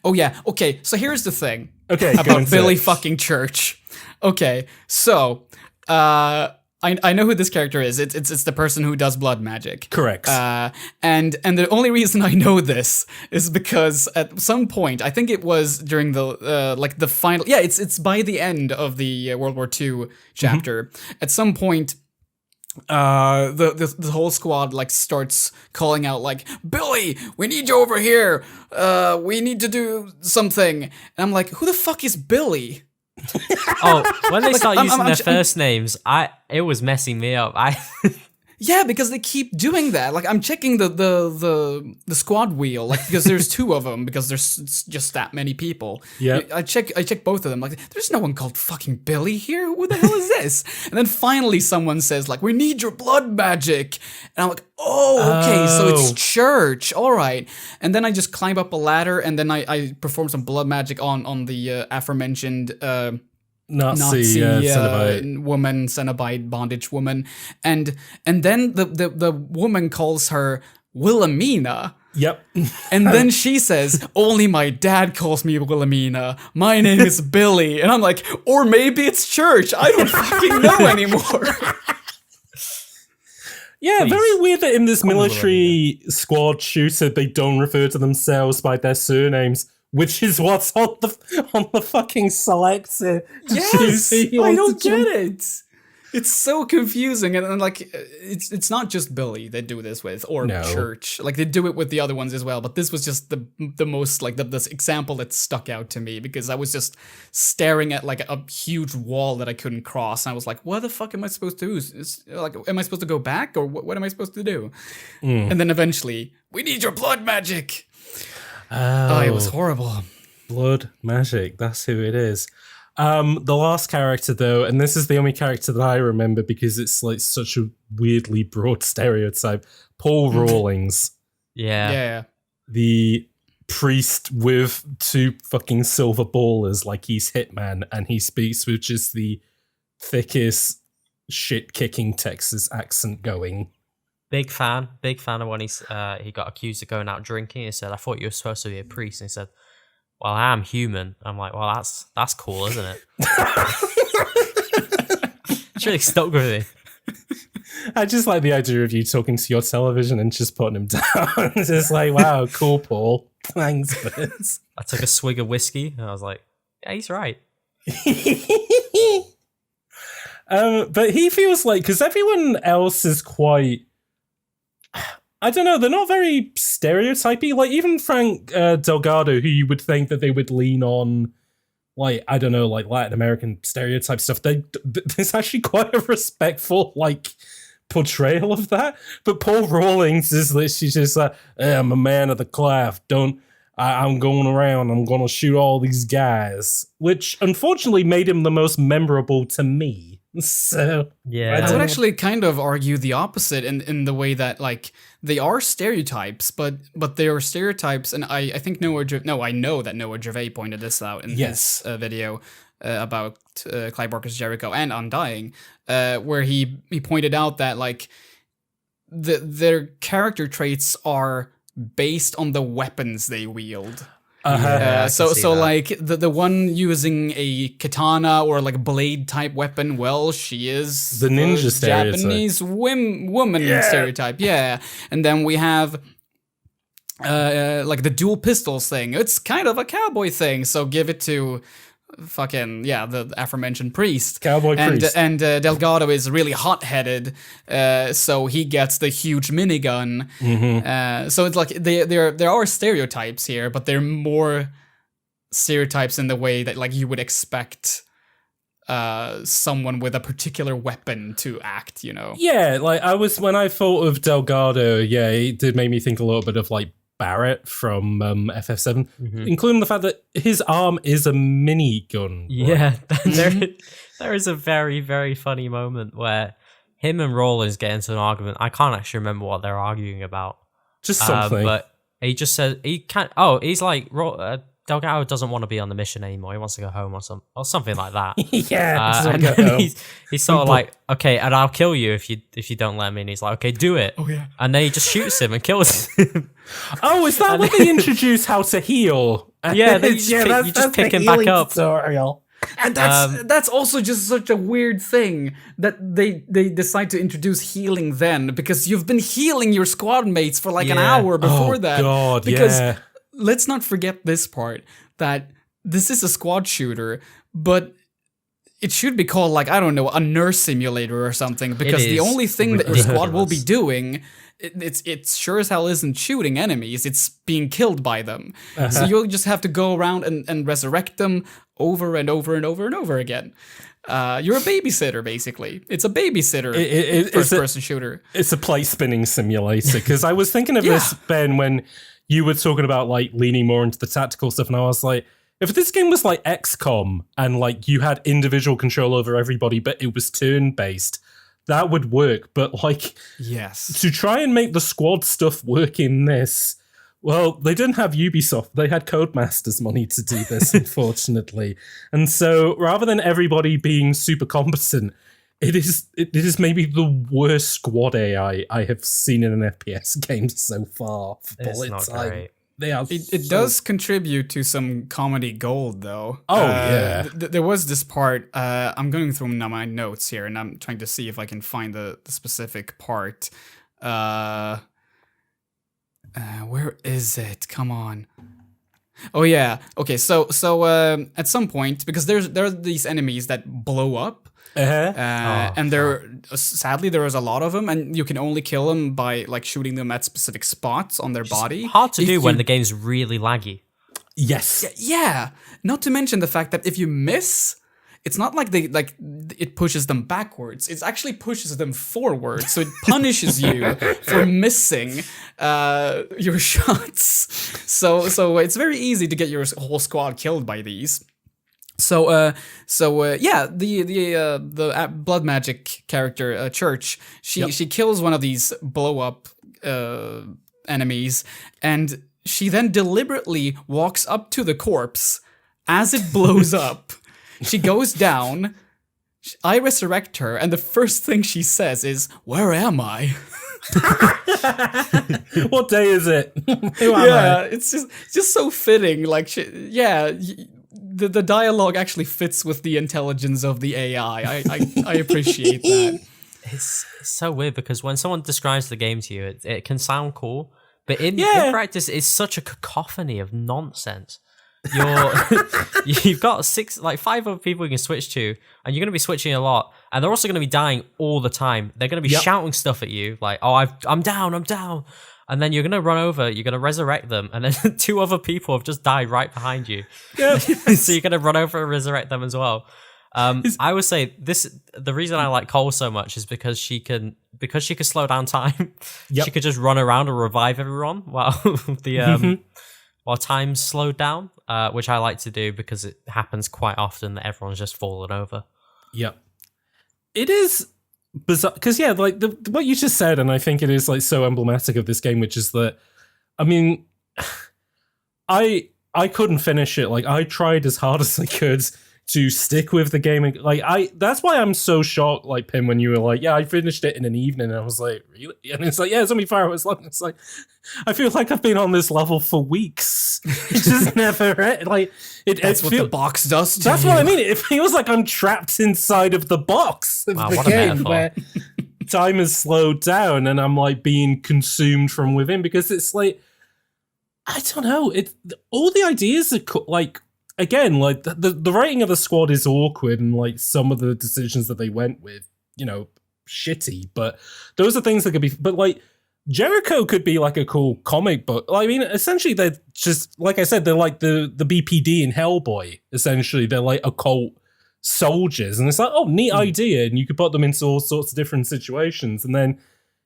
Oh yeah. Okay. So here's the thing. Okay. About Billy fucking Church. Okay. So, I know who this character is. It's the person who does blood magic. Correct. And the only reason I know this is because at some point, I think it was during the the final. Yeah, it's by the end of the World War II chapter. Mm-hmm. At some point, the whole squad starts calling out Billy, we need you over here. We need to do something. And I'm like, who the fuck is Billy? Oh, when they start using their first names, it was messing me up. Yeah, because they keep doing that. I'm checking the squad wheel, because there's two of them because there's just that many people. Yeah, I check both of them. There's no one called fucking Billy here. Who the hell is this? And then finally someone says we need your blood magic, and I'm like, oh, okay, so it's church, all right. And then I just climb up a ladder, and then I perform some blood magic on the aforementioned Nazi Cenobite bondage woman, and then the woman calls her Wilhelmina. Yep. And then she says, only my dad calls me Wilhelmina. My name is Billy. And I'm like, or maybe it's church. I don't fucking know anymore. Yeah, please. Very weird that in this military squad shooter they don't refer to themselves by their surnames. Which is what's on the fucking selector. Yes, I don't get it. It's so confusing, and it's not just Billy they do this with, or Church. They do it with the other ones as well. But this was just the most this example that stuck out to me because I was just staring at a huge wall that I couldn't cross, and I was like, what the fuck am I supposed to do? Am I supposed to go back, or what am I supposed to do? And then eventually, we need your blood magic. Oh, it was horrible. Blood magic, that's who it is. The last character, though, and this is the only character that I remember because it's such a weirdly broad stereotype, Paul Rawlings. Yeah. The priest with two fucking silver ballers he's Hitman, and he speaks with just the thickest shit-kicking Texas accent going. Big fan of when he got accused of going out drinking. He said, I thought you were supposed to be a priest. And he said, well, I am human. I'm like, well, that's cool, isn't it? It's really stuck with me. I just like the idea of you talking to your television and just putting him down. It's just wow, cool, Paul. Thanks for this. I took a swig of whiskey and I was like, yeah, he's right. But he feels like, because everyone else is quite, I don't know, they're not very stereotypy. Like, even Frank Delgado, who you would think that they would lean on, like, I don't know, like Latin American stereotype stuff, there's actually quite a respectful, like, portrayal of that. But Paul Rawlings is literally just like, I'm a man of the craft, I'm going around, I'm going to shoot all these guys, which unfortunately made him the most memorable to me. So yeah, I would actually kind of argue the opposite in the way that, like, they are stereotypes, but they are stereotypes, and I think I know that Noah Gervais pointed this out in his video about Clive Barker's Jericho and Undying, where he pointed out that, like, their character traits are based on the weapons they wield. So like the one using a katana or like blade type weapon, well, she is the ninja stereotype. Japanese woman stereotype, and then we have like the dual pistols thing. It's kind of a cowboy thing, so give it to fucking the aforementioned priest. Priest. And Delgado is really hot-headed, so he gets the huge minigun. So it's like there are stereotypes here, but they're more stereotypes in the way that, like, you would expect someone with a particular weapon to act, you know? Yeah, like when I thought of Delgado, it did make me think a little bit of like Barrett from FF7, including the fact that his arm is a minigun. Yeah, there is a very, very funny moment where him and Rollins get into an argument. I can't actually remember what they're arguing about. Just something. But he just says he can't. He's like Delgado doesn't want to be on the mission anymore. He wants to go home or something like that. And then he's sort of like, okay, and I'll kill you if you don't let me. And he's like, okay, do it. Oh yeah. And then he just shoots him and kills him. Oh, is that when they introduce how to heal? Yeah, you just pick him back up. Tutorial. And that's also just such a weird thing that they decide to introduce healing then, because you've been healing your squad mates for like an hour before that. God, because let's not forget this part, that this is a squad shooter, but it should be called, like, I don't know, a nurse simulator or something, because the only thing that your squad will be doing, it's sure as hell isn't shooting enemies, it's being killed by them. So you'll just have to go around and resurrect them over and over and over and over again. You're a babysitter, basically. It's a babysitter first-person shooter. It's a plate spinning simulator, because I was thinking of this, Ben, when you were talking about, like, leaning more into the tactical stuff, and I was like, if this game was like XCOM and, like, you had individual control over everybody, but it was turn-based, that would work. But, like, to try and make the squad stuff work in this, well, they didn't have Ubisoft. They had Codemasters money to do this, unfortunately. And so, rather than everybody being super competent, it is maybe the worst squad AI I have seen in an FPS game so far. It's not great. It does contribute to some comedy gold, though. There was this part. I'm going through my notes here, and I'm trying to see if I can find the specific part. Where is it? Come on. Oh yeah. Okay. So at some point, because there are these enemies that blow up. And sadly there is a lot of them, and you can only kill them by, like, shooting them at specific spots on their body. Hard to do when the game's really laggy. Yes. Yeah. Not to mention the fact that if you miss, it's not like it pushes them backwards. It actually pushes them forward. So it punishes you for missing your shots. So it's very easy to get your whole squad killed by these. The blood magic character, Church, she kills one of these blow up enemies, and she then deliberately walks up to the corpse as it blows up. She goes down. I resurrect her, and the first thing she says is, "Where am I?" What day is it? Who am I? It's just so fitting. Like, the dialogue actually fits with the intelligence of the AI. I appreciate that. It's so weird, because when someone describes the game to you, it can sound cool, but in practice, it's such a cacophony of nonsense. you've got five other people you can switch to, and you're going to be switching a lot, and they're also going to be dying all the time. They're going to be shouting stuff at you like, "Oh, I'm down," and then you're going to run over, you're going to resurrect them, and then two other people have just died right behind you. Yep. So you're going to run over and resurrect them as well. I would say the reason I like Cole so much is because she can slow down time. Yep. She could just run around and revive everyone while while time's slowed down, which I like to do because it happens quite often that everyone's just fallen over. Yep. It is bizarre because like what you just said, and I think it is like so emblematic of this game, which is that, I mean, I couldn't finish it. Like I tried as hard as I could to stick with the game. Like that's why I'm so shocked, like Pim, when you were like, yeah, I finished it in an evening, and I was like, really? And it's like, yeah, it's only 5 hours long. It's like, I feel like I've been on this level for weeks. It just never like that's what the box does to that's you. what I mean. It feels like I'm trapped inside of the box of the game where time is slowed down and I'm like being consumed from within, because it's like, I don't know, all the ideas are like, again, like the writing of the squad is awkward, and like some of the decisions that they went with, shitty. But those are things that could be. But like Jericho could be like a cool comic book. I mean, essentially, they're just, like I said, they're like the BPD in Hellboy. Essentially, they're like occult soldiers, and it's like, oh, neat idea, and you could put them into all sorts of different situations, and then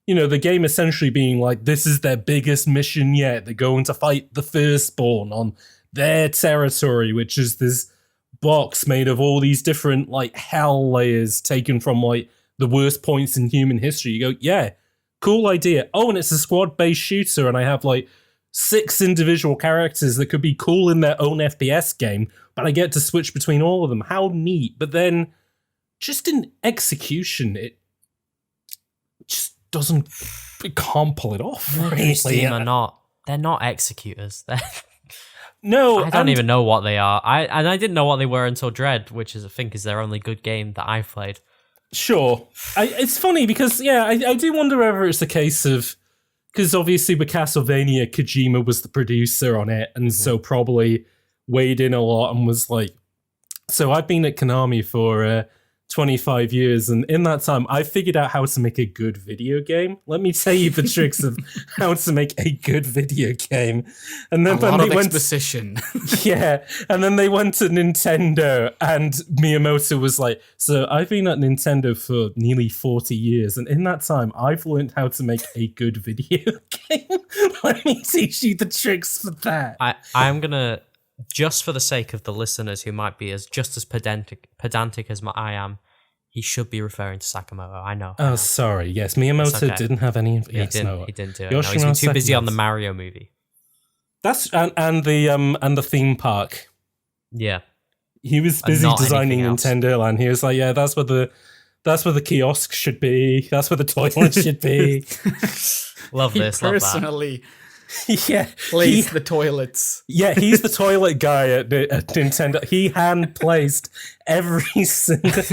the game essentially being like, this is their biggest mission yet. They're going to fight the Firstborn on their territory, which is this box made of all these different like hell layers taken from like the worst points in human history. You go, yeah, cool idea. Oh, and it's a squad-based shooter, and I have like 6 individual characters that could be cool in their own FPS game, but I get to switch between all of them. How neat. But then just in execution, it just doesn't, it can't pull it off. Steam they're not executors. No, I don't even know what they are. I didn't know what they were until Dread, which I think is their only good game that I've played. Sure. It's funny because, I do wonder whether it's a case of, because obviously with Castlevania, Kojima was the producer on it, and so probably weighed in a lot and was like, so I've been at Konami for 25 years, and in that time, I figured out how to make a good video game. Let me tell you the tricks of how to make a good video game. And then when they went exposition. And then they went to Nintendo, and Miyamoto was like, so I've been at Nintendo for nearly 40 years, and in that time, I've learned how to make a good video game. Let me teach you the tricks for that. I'm gonna, just for the sake of the listeners who might be just as pedantic as I am, he should be referring to Sakamoto. I know. Oh, sorry. Yes, Miyamoto didn't have any. He didn't do it. No, he's been too busy on the Mario movie. That's and the theme park. Yeah, he was busy designing Nintendo Land. He was like, yeah, that's where the kiosk should be. That's where the toilet should be. Love this. Personally. Love that. Place the toilets. Yeah, he's the toilet guy at Nintendo. He hand placed every single.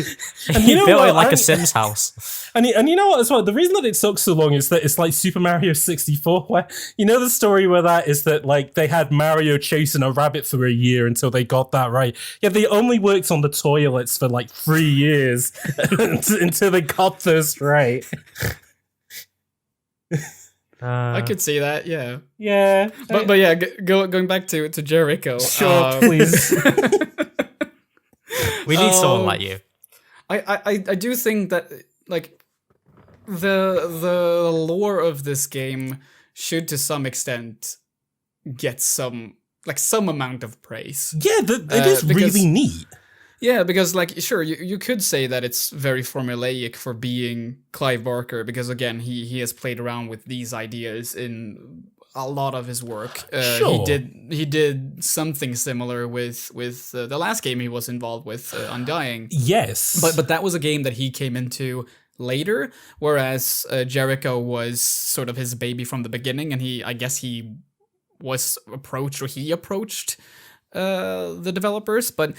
And he built it like a Sims house. And you know what as well? The reason that it took so long is that it's like Super Mario 64, where the story where that is that like they had Mario chasing a rabbit for a year until they got that right. Yeah, they only worked on the toilets for like 3 years until they got those right. I could see that, yeah. Yeah. But yeah, going back to Jericho. Sure, please. We need someone like you. I do think that like the lore of this game should to some extent get some amount of praise. Yeah, it is really neat. Yeah, because like sure, you could say that it's very formulaic for being Clive Barker, because again he has played around with these ideas in a lot of his work. Sure. He did something similar with the last game he was involved with, Undying. Yes, but that was a game that he came into later, whereas Jericho was sort of his baby from the beginning, and he approached the developers, but.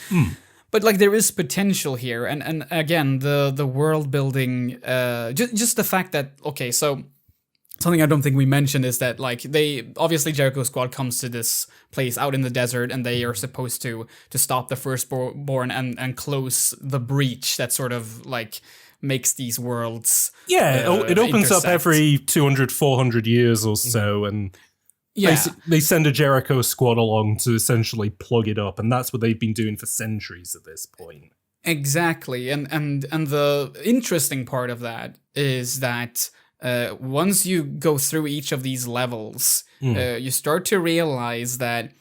But like there is potential here, and again the world building, just the fact that so something I don't think we mentioned is that like obviously Jericho Squad comes to this place out in the desert, and they are supposed to stop the firstborn and close the breach that sort of like makes these worlds. Yeah, it opens intersect. up every 200, 400 years or so, and they send a Jericho Squad along to essentially plug it up, and that's what they've been doing for centuries at this point. Exactly, and the interesting part of that is that once you go through each of these levels, you start to realize that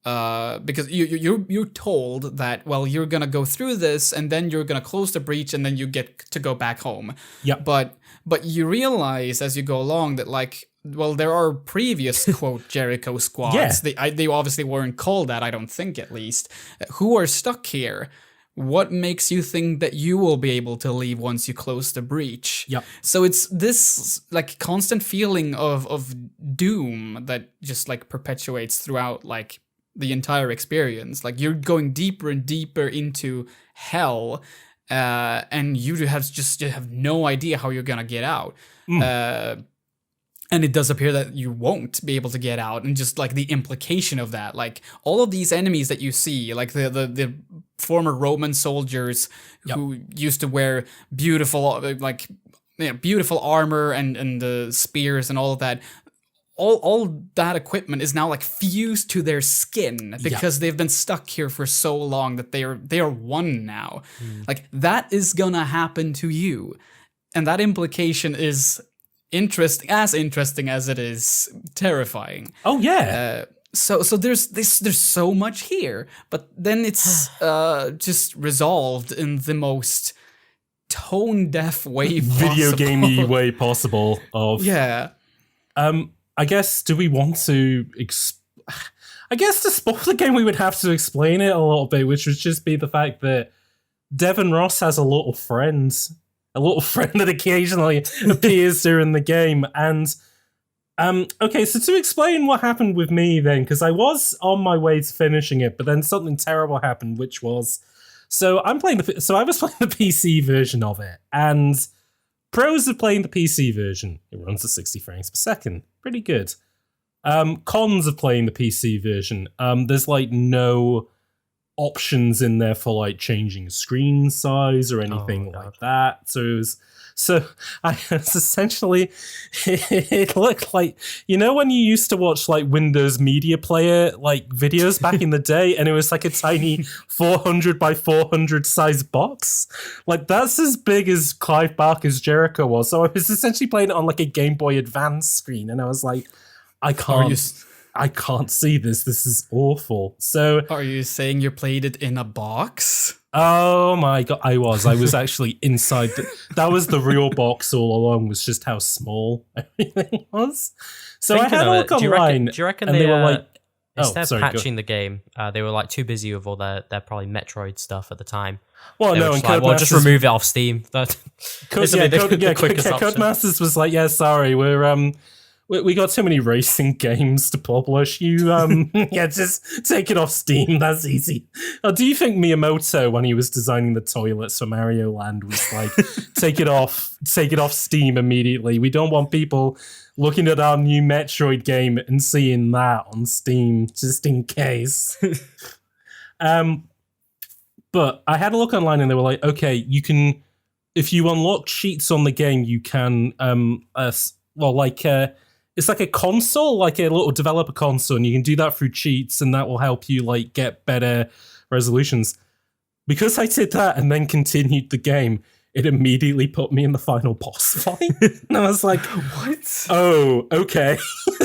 because you're told that, well, you're gonna go through this and then you're gonna close the breach and then you get to go back home. Yeah. But you realize as you go along that like, well, there are previous quote Jericho squads. Yeah. They obviously weren't called that, I don't think at least, who are stuck here. What makes you think that you will be able to leave once you close the breach? Yep. So it's this like constant feeling of doom that just like perpetuates throughout like the entire experience. Like you're going deeper and deeper into hell, and you have no idea how you're gonna get out. And it does appear that you won't be able to get out, and just like the implication of that, like all of these enemies that you see, like the former Roman soldiers who used to wear beautiful beautiful armor and the spears and all of that. All that equipment is now like fused to their skin because they've been stuck here for so long that they are one now. Like that is gonna happen to you, and that implication is interesting as it is terrifying. Oh yeah. So there's so much here, but then it's just resolved in the most tone deaf way video possible. gamey way possible of I guess, do we want to I guess to spoil the game we would have to explain it a little bit, which would just be the fact that Devon Ross has a little friend that occasionally appears during the game. And okay, so to explain what happened with me then, because I was on my way to finishing it, but then something terrible happened, which was I was playing the PC version of it, and pros of playing the PC version, it runs at 60 frames per second, pretty good. Cons of playing the PC version, there's like no options in there for like changing screen size or anything like that. So I was essentially, it looked like, you know when you used to watch like Windows Media Player like videos back in the day, and it was like a tiny 400 by 400 size box? Like that's as big as Clive Barker's Jericho was. So I was essentially playing it on like a Game Boy Advance screen, and I was like, I can't see this. This is awful. So are you saying you played it in a box? Oh my god, I was actually inside. That was the real box all along, was just how small everything was. So I had a look online. Do you reckon and they were like, instead of patching the game, they were like too busy with all their probably Metroid stuff at the time. Well, no, and like, just remove it off Steam. Codemasters was like, yeah, sorry, we got too many racing games to publish. You, just take it off Steam. That's easy. Do you think Miyamoto, when he was designing the toilets for Mario Land, was like, take it off Steam immediately? We don't want people looking at our new Metroid game and seeing that on Steam, just in case. But I had a look online, and they were like, okay, you can, if you unlock cheats on the game, you can, it's like a console, like a little developer console, and you can do that through cheats, and that will help you like get better resolutions. Because I did that and then continued the game, it immediately put me in the final boss fight. And I was like, what? Oh, okay.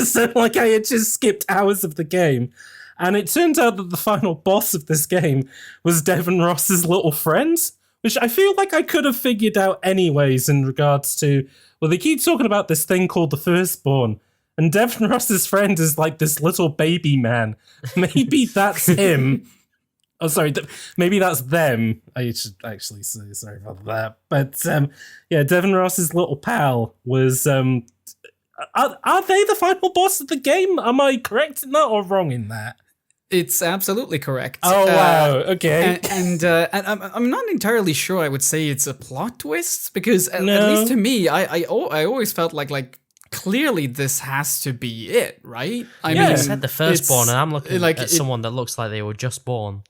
So like I had just skipped hours of the game. And it turned out that the final boss of this game was Devon Ross's little friend, which I feel like I could have figured out anyways in regards to, well, they keep talking about this thing called the Firstborn, and Devon Ross's friend is like this little baby man. Maybe that's him. Oh, sorry, maybe that's them. I should actually say sorry about that. But yeah, Devon Ross's little pal was... are they the final boss of the game? Am I correct in that or wrong in that? It's absolutely correct. Oh, wow. Okay. And I'm not entirely sure I would say it's a plot twist, because at least to me, I always felt like clearly this has to be it, right? I You mean, said the firstborn, and I'm looking like, at someone that looks like they were just born.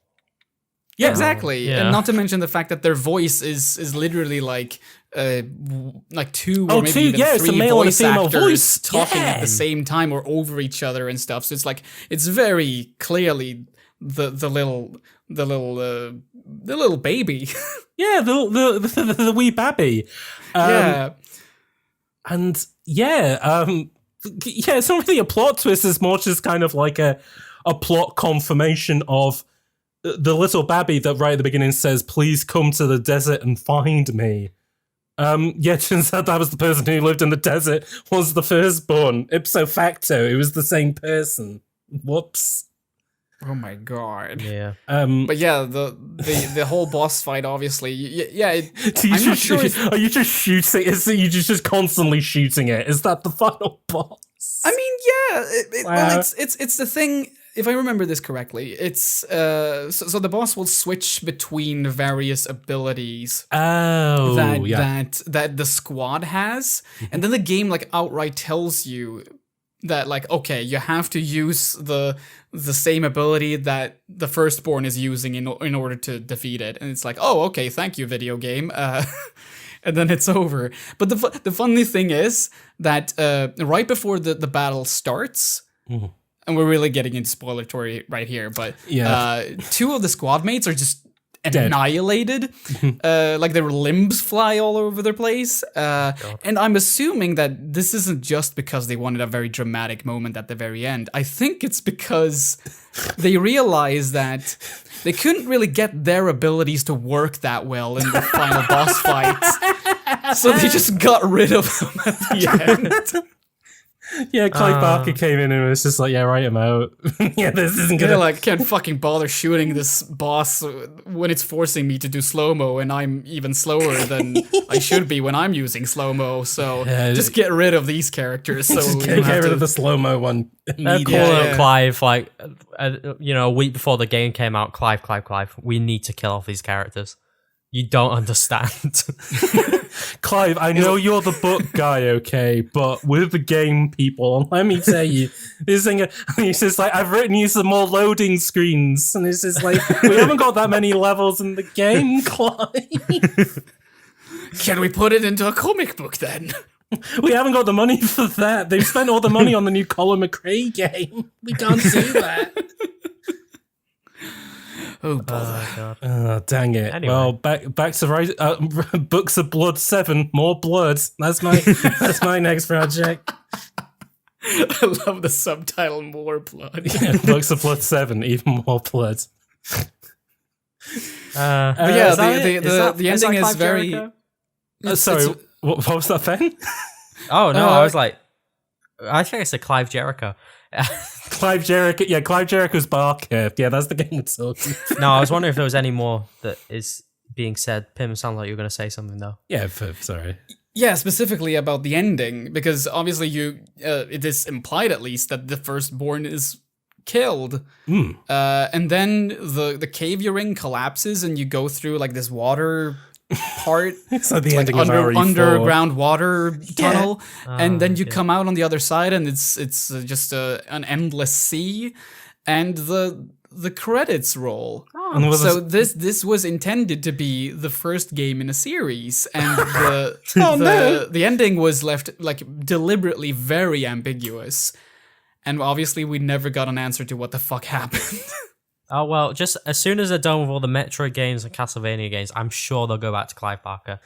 Yeah, exactly. Yeah. And not to mention the fact that their voice is literally like two or maybe even three male voice and a female actors voice. talking at the same time or over each other and stuff. So it's like it's very clearly the little baby. Yeah, the wee babby. Yeah. And yeah, it's not really a plot twist as much as kind of like a plot confirmation of the little babby that right at the beginning says, "Please come to the desert and find me." Turns out that was the person who lived in the desert was the firstborn. Ipso facto, it was the same person. Whoops. Oh my god. Yeah. But yeah, the whole boss fight, obviously. I'm not sure. Are you just shooting? Is you just constantly shooting it? Is that the final boss? I mean, yeah. Well, it's the thing. If I remember this correctly, it's so the boss will switch between various abilities that the squad has, and then the game like outright tells you that like, okay, you have to use the same ability that the firstborn is using in order to defeat it, and it's like, oh, okay, thank you, video game. And then it's over. But the funny thing is that right before the battle starts. Mm-hmm. And we're really getting into spoiler territory right here, but two of the squad mates are just annihilated. Like their limbs fly all over their place. And I'm assuming that this isn't just because they wanted a very dramatic moment at the very end. I think it's because they realized that they couldn't really get their abilities to work that well in the final boss fight. So they just got rid of them at the end. Yeah, Clive Barker came in and was just like, yeah, write him out. Yeah, this isn't gonna... like, can't fucking bother shooting this boss when it's forcing me to do slow-mo, and I'm even slower than I should be when I'm using slow-mo, so just get rid of these characters. So just get rid of the slow-mo one immediately. Clive, like, a week before the game came out, Clive, we need to kill off these characters. You don't understand. Clive, I know you're the book guy, okay, but we're the game people. Let me tell you, this thing. He's just like, I've written you some more loading screens, and it's just like, we haven't got that many levels in the game, Clive. Can we put it into a comic book then? We haven't got the money for that. They've spent all the money on the new Colin McRae game. We can't do that. Oh, bother. Oh, dang it. Anyway. Well, back to Books of Blood 7, more blood. That's my next project. I love the subtitle, more blood. Yeah, Books of Blood 7, even more blood. The ending is very... Sorry, what was that thing? Oh, no, I was like... I think I said Clive Jericho. Clive Jericho, yeah, Clive Jericho's Barker. Yeah, that's the game we're talking. No, I was wondering if there was any more that is being said. Pim, it sounded like you were going to say something, though. Yeah, sorry. Yeah, specifically about the ending, because obviously it is implied at least that the firstborn is killed. And then the cave you're in collapses and you go through like this water part. It's like the like ending of RE4. Underground water tunnel, and then you come out on the other side, and it's just an endless sea, and the credits roll. So this was intended to be the first game in a series, and the ending was left like deliberately very ambiguous, and obviously we never got an answer to what the fuck happened. Oh, well, just as soon as they're done with all the Metroid games and Castlevania games, I'm sure they'll go back to Clive Barker.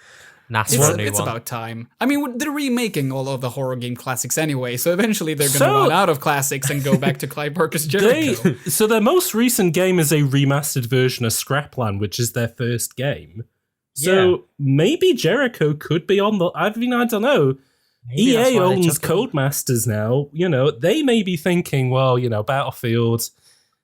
It's about time. I mean, they're remaking all of the horror game classics anyway, so eventually they're going to run out of classics and go back to Clive Barker's Jericho. So their most recent game is a remastered version of Scrapland, which is their first game. So maybe Jericho could be on the... I mean, I don't know. Maybe EA owns Codemasters now. You know, they may be thinking, well, Battlefield...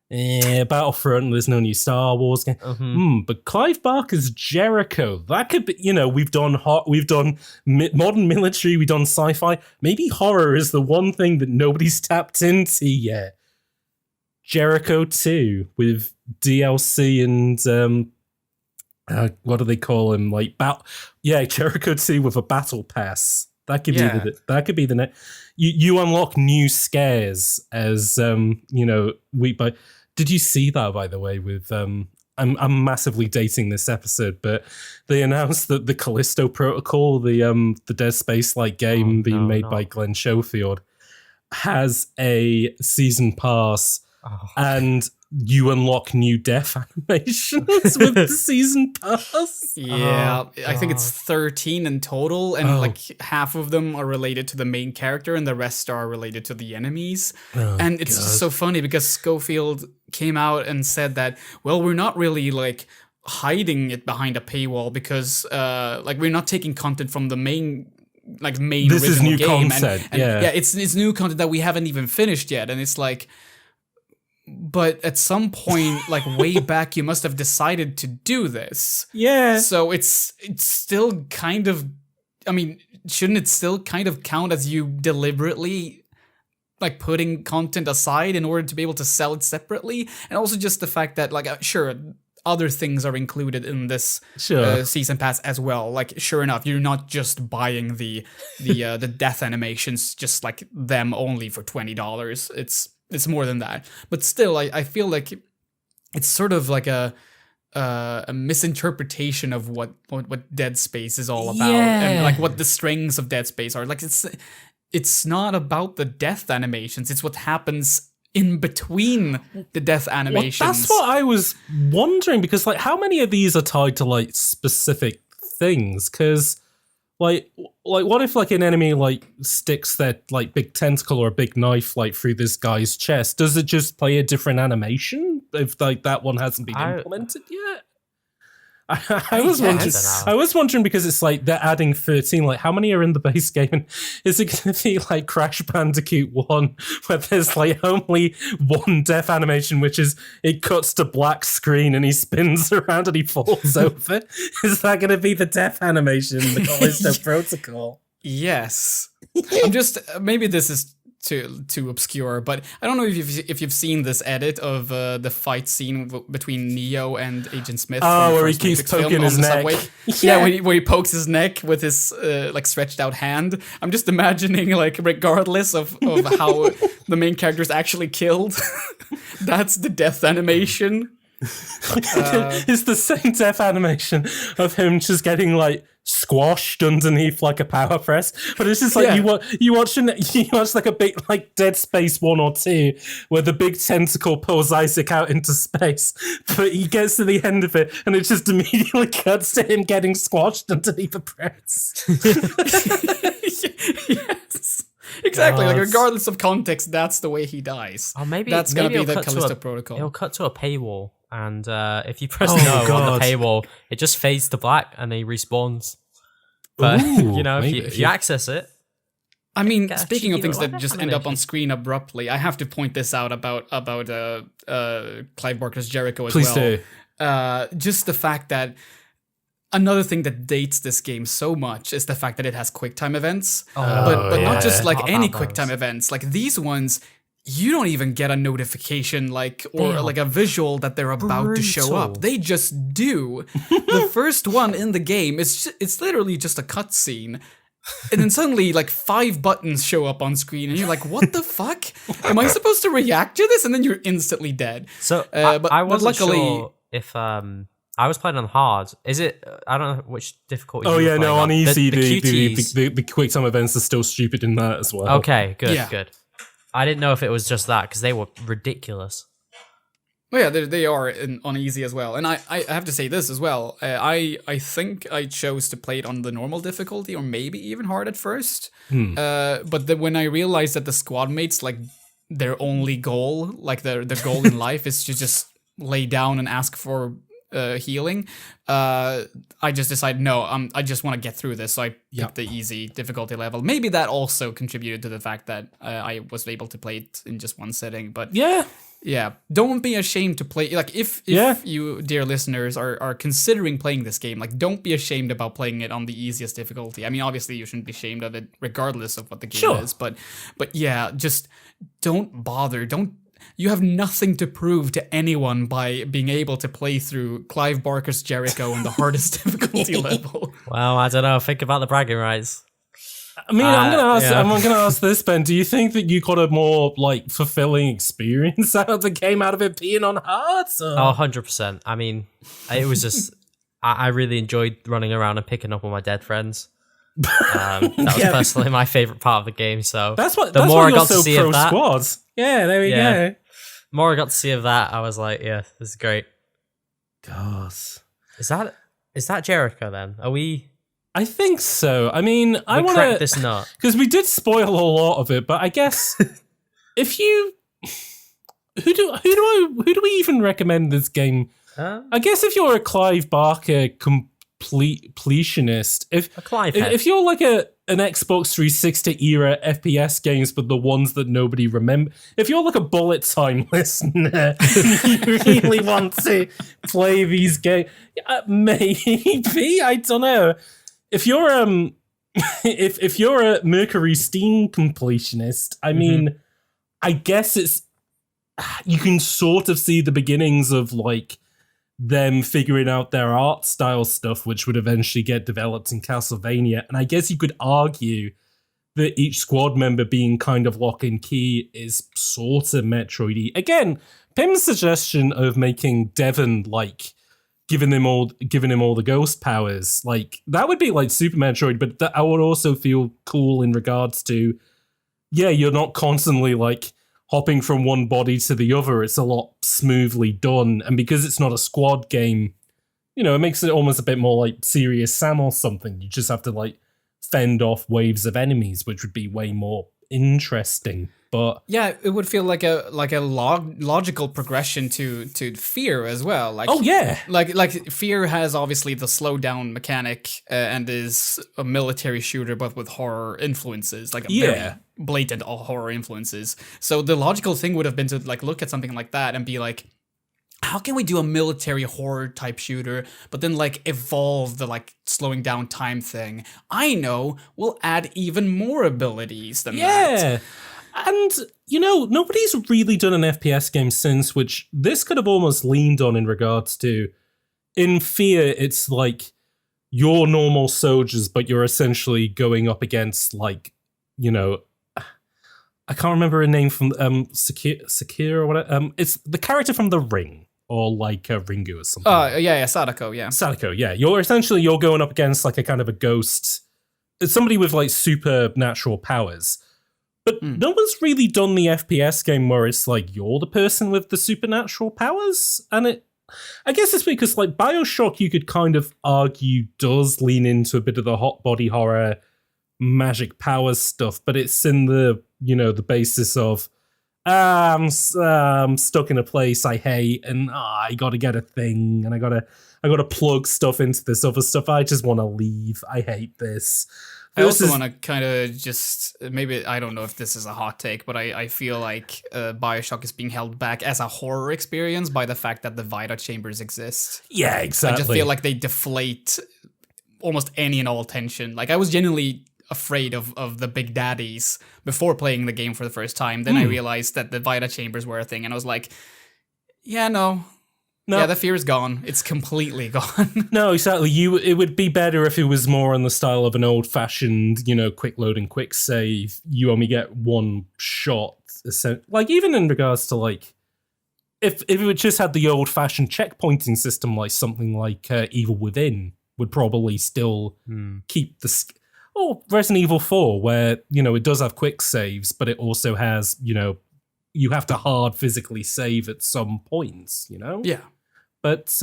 Battlefront, there's no new Star Wars game. But Clive Barker's Jericho, that could be, we've done modern military, we've done sci-fi. Maybe horror is the one thing that nobody's tapped into yet. Jericho 2 with DLC and what do they call him? Jericho 2 with a battle pass. That could be the next. You unlock new scares as week by. Did you see that, by the way? With I'm massively dating this episode, but they announced that the Callisto Protocol, the Dead Space-like game made by Glenn Schofield, has a season pass, and you unlock new death animations with the season pass. Yeah, I think it's 13 in total, and like half of them are related to the main character, and the rest are related to the enemies. And it's just so funny because Schofield came out and said that, well, we're not really like hiding it behind a paywall because we're not taking content from the main this original is new game. content. And it's new content that we haven't even finished yet, and it's like. But at some point, like way back, you must have decided to do this. Yeah. So it's still kind of, I mean, shouldn't it still kind of count as you deliberately like putting content aside in order to be able to sell it separately? And also just the fact that like, sure, other things are included in this season pass as well. Like, sure enough, you're not just buying the death animations, just like them only for $20. It's more than that, but still, I feel like it's sort of like a misinterpretation of what Dead Space is all about, and like what the strengths of Dead Space are. Like it's not about the death animations; it's what happens in between the death animations. Well, that's what I was wondering, because like how many of these are tied to like specific things? Because like what if like an enemy like sticks their like big tentacle or a big knife like through this guy's chest? Does it just play a different animation if like that one hasn't been implemented yet? I was wondering because it's like they're adding 13. Like, how many are in the base game? And is it going to be like Crash Bandicoot 1, where there's like only one death animation, which is it cuts to black screen and he spins around and he falls over? Is that going to be the death animation in the Callisto Protocol? Yes. I'm just maybe this is too obscure, but I don't know if you've seen this edit of the fight scene between Neo and Agent Smith. Where he keeps poking his neck. Where he pokes his neck with his like stretched out hand. I'm just imagining like regardless of how the main character is actually killed, that's the death animation. It's the same death animation of him just getting like squashed underneath like a power press, but it's just like you watch like a big like Dead Space 1 or 2 where the big tentacle pulls Isaac out into space, but he gets to the end of it and it just immediately cuts to him getting squashed underneath a press. Yes. Exactly, like regardless of context, that's the way he dies. Oh, maybe that's gonna be the Callisto Protocol. It'll cut to a paywall, and if you press no on the paywall, it just fades to black, and he respawns. But if you access it, I mean, speaking of things that just end up on screen abruptly, I have to point this out about Clive Barker's Jericho as well. Please do. Just the fact that. Another thing that dates this game so much is the fact that it has QuickTime events, but not just like any QuickTime events. Like these ones, you don't even get a notification or like a visual that they're about to show up. They just do. The first one in the game it's literally just a cutscene. And then suddenly, like 5 buttons show up on screen, and you're like, "What the fuck? Am I supposed to react to this?" And then you're instantly dead. So, I wasn't sure if I was playing on hard. Is it? I don't know which difficulty. Oh yeah, no, on easy. The quick time events are still stupid in that as well. Okay, good. I didn't know if it was just that because they were ridiculous. Well, yeah, they are on easy as well. And I have to say this as well. I think I chose to play it on the normal difficulty or maybe even hard at first. But then when I realized that the squad mates, like their only goal, like their goal in life is to just lay down and ask for healing, I just decided no, I just want to get through this, so I picked the easy difficulty level. Maybe that also contributed to the fact that I was able to play it in just one setting, but don't be ashamed to play, like if you dear listeners are considering playing this game, like don't be ashamed about playing it on the easiest difficulty. I mean, obviously you shouldn't be ashamed of it regardless of what the game is, but yeah, just don't bother. You have nothing to prove to anyone by being able to play through Clive Barker's Jericho on the hardest difficulty level. Well, I don't know. Think about the bragging rights. I mean, I'm gonna ask this, Ben. Do you think that you got a more like fulfilling experience out of the game out of it being on hard? Oh, 100%. I mean, it was just I really enjoyed running around and picking up all my dead friends. That was personally my favorite part of the game. So the more I got to see of that, squads. Yeah, there we go. The more I got to see of that, I was like, yeah, this is great. God, is that Jericho then? Are we? I think so. I mean, I want to crack this nut because we did spoil a lot of it, but I guess if you who do we even recommend this game? I guess if you're a Clive Barker completionist, if you're like an Xbox 360 era FPS games, but the ones that nobody remember, if you're like a bullet time listener, and you really want to play these games, maybe I don't know. If you're if you're a Mercury Steam completionist, I mean, I guess you can sort of see the beginnings of like them figuring out their art style stuff, which would eventually get developed in Castlevania. And I guess you could argue that each squad member being kind of lock and key is sort of Metroid-y. Again, Pim's suggestion of making Devon like giving him all the ghost powers, like that would be like Super Metroid, but that I would also feel cool in regards to, yeah, you're not constantly like hopping from one body to the other. It's a lot smoothly done, and because it's not a squad game, you know, it makes it almost a bit more like Serious Sam or something. You just have to like fend off waves of enemies, which would be way more interesting. But yeah, it would feel like a logical progression to Fear as well. Like, oh yeah, like Fear has obviously the slowdown mechanic and is a military shooter, but with horror influences, like very blatant horror influences. So the logical thing would have been to like look at something like that and be like, how can we do a military horror type shooter, but then like evolve the like slowing down time thing? I know, we'll add even more abilities than that. And, you know, nobody's really done an FPS game since, which this could have almost leaned on in regards to, in Fear, it's like you're normal soldiers, but you're essentially going up against, like, you know, I can't remember her name from Sakira or whatever. It's the character from The Ring, or like Ringu or something. Sadako, yeah. Sadako, yeah. You're going up against like a kind of a ghost. It's somebody with like supernatural powers. But no one's really done the FPS game where it's like you're the person with the supernatural powers. And I guess it's because like BioShock, you could kind of argue does lean into a bit of the hot body horror magic powers stuff, but it's in the, you know, the basis of I'm stuck in a place I hate and I gotta get a thing and I gotta plug stuff into this other stuff. I just want to leave. I hate this. I also want to kind of just, maybe, I don't know if this is a hot take, but I feel like BioShock is being held back as a horror experience by the fact that the Vita chambers exist. Yeah, exactly. I just feel like they deflate almost any and all tension. Like, I was genuinely afraid of the big daddies before playing the game for the first time. Then I realized that the Vita chambers were a thing, and I was like, yeah, no, the fear is gone. It's completely gone. No, exactly. It would be better if it was more in the style of an old-fashioned, you know, quick load and quick save. You only get one shot. Like, even in regards to, like, if it just had the old-fashioned checkpointing system, like something like Evil Within would probably still keep the... Or Resident Evil 4, where, you know, it does have quick saves, but it also has, you know, you have to hard physically save at some points, you know? Yeah. But,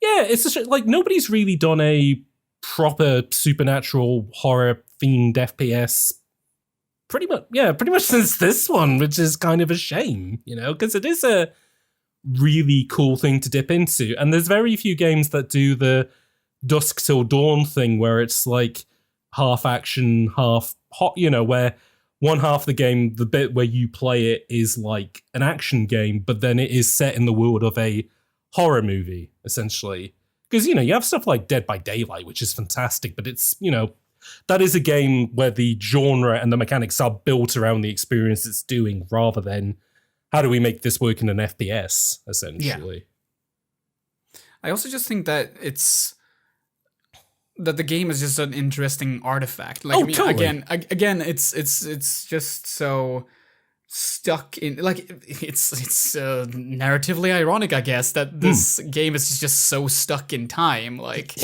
it's just, like, nobody's really done a proper supernatural horror-themed FPS pretty much since this one, which is kind of a shame, you know, because it is a really cool thing to dip into. And there's very few games that do the dusk till dawn thing where it's, like, half action, half hot, you know, where one half of the game, the bit where you play it is like an action game, but then it is set in the world of a horror movie, essentially. Because, you know, you have stuff like Dead by Daylight, which is fantastic, but it's, you know, that is a game where the genre and the mechanics are built around the experience it's doing rather than how do we make this work in an FPS, essentially. Yeah. I also just think that it's... that the game is just an interesting artifact. Like, I mean, totally. again, it's just so stuck in, like, it's narratively ironic, I guess, that this game is just so stuck in time, like,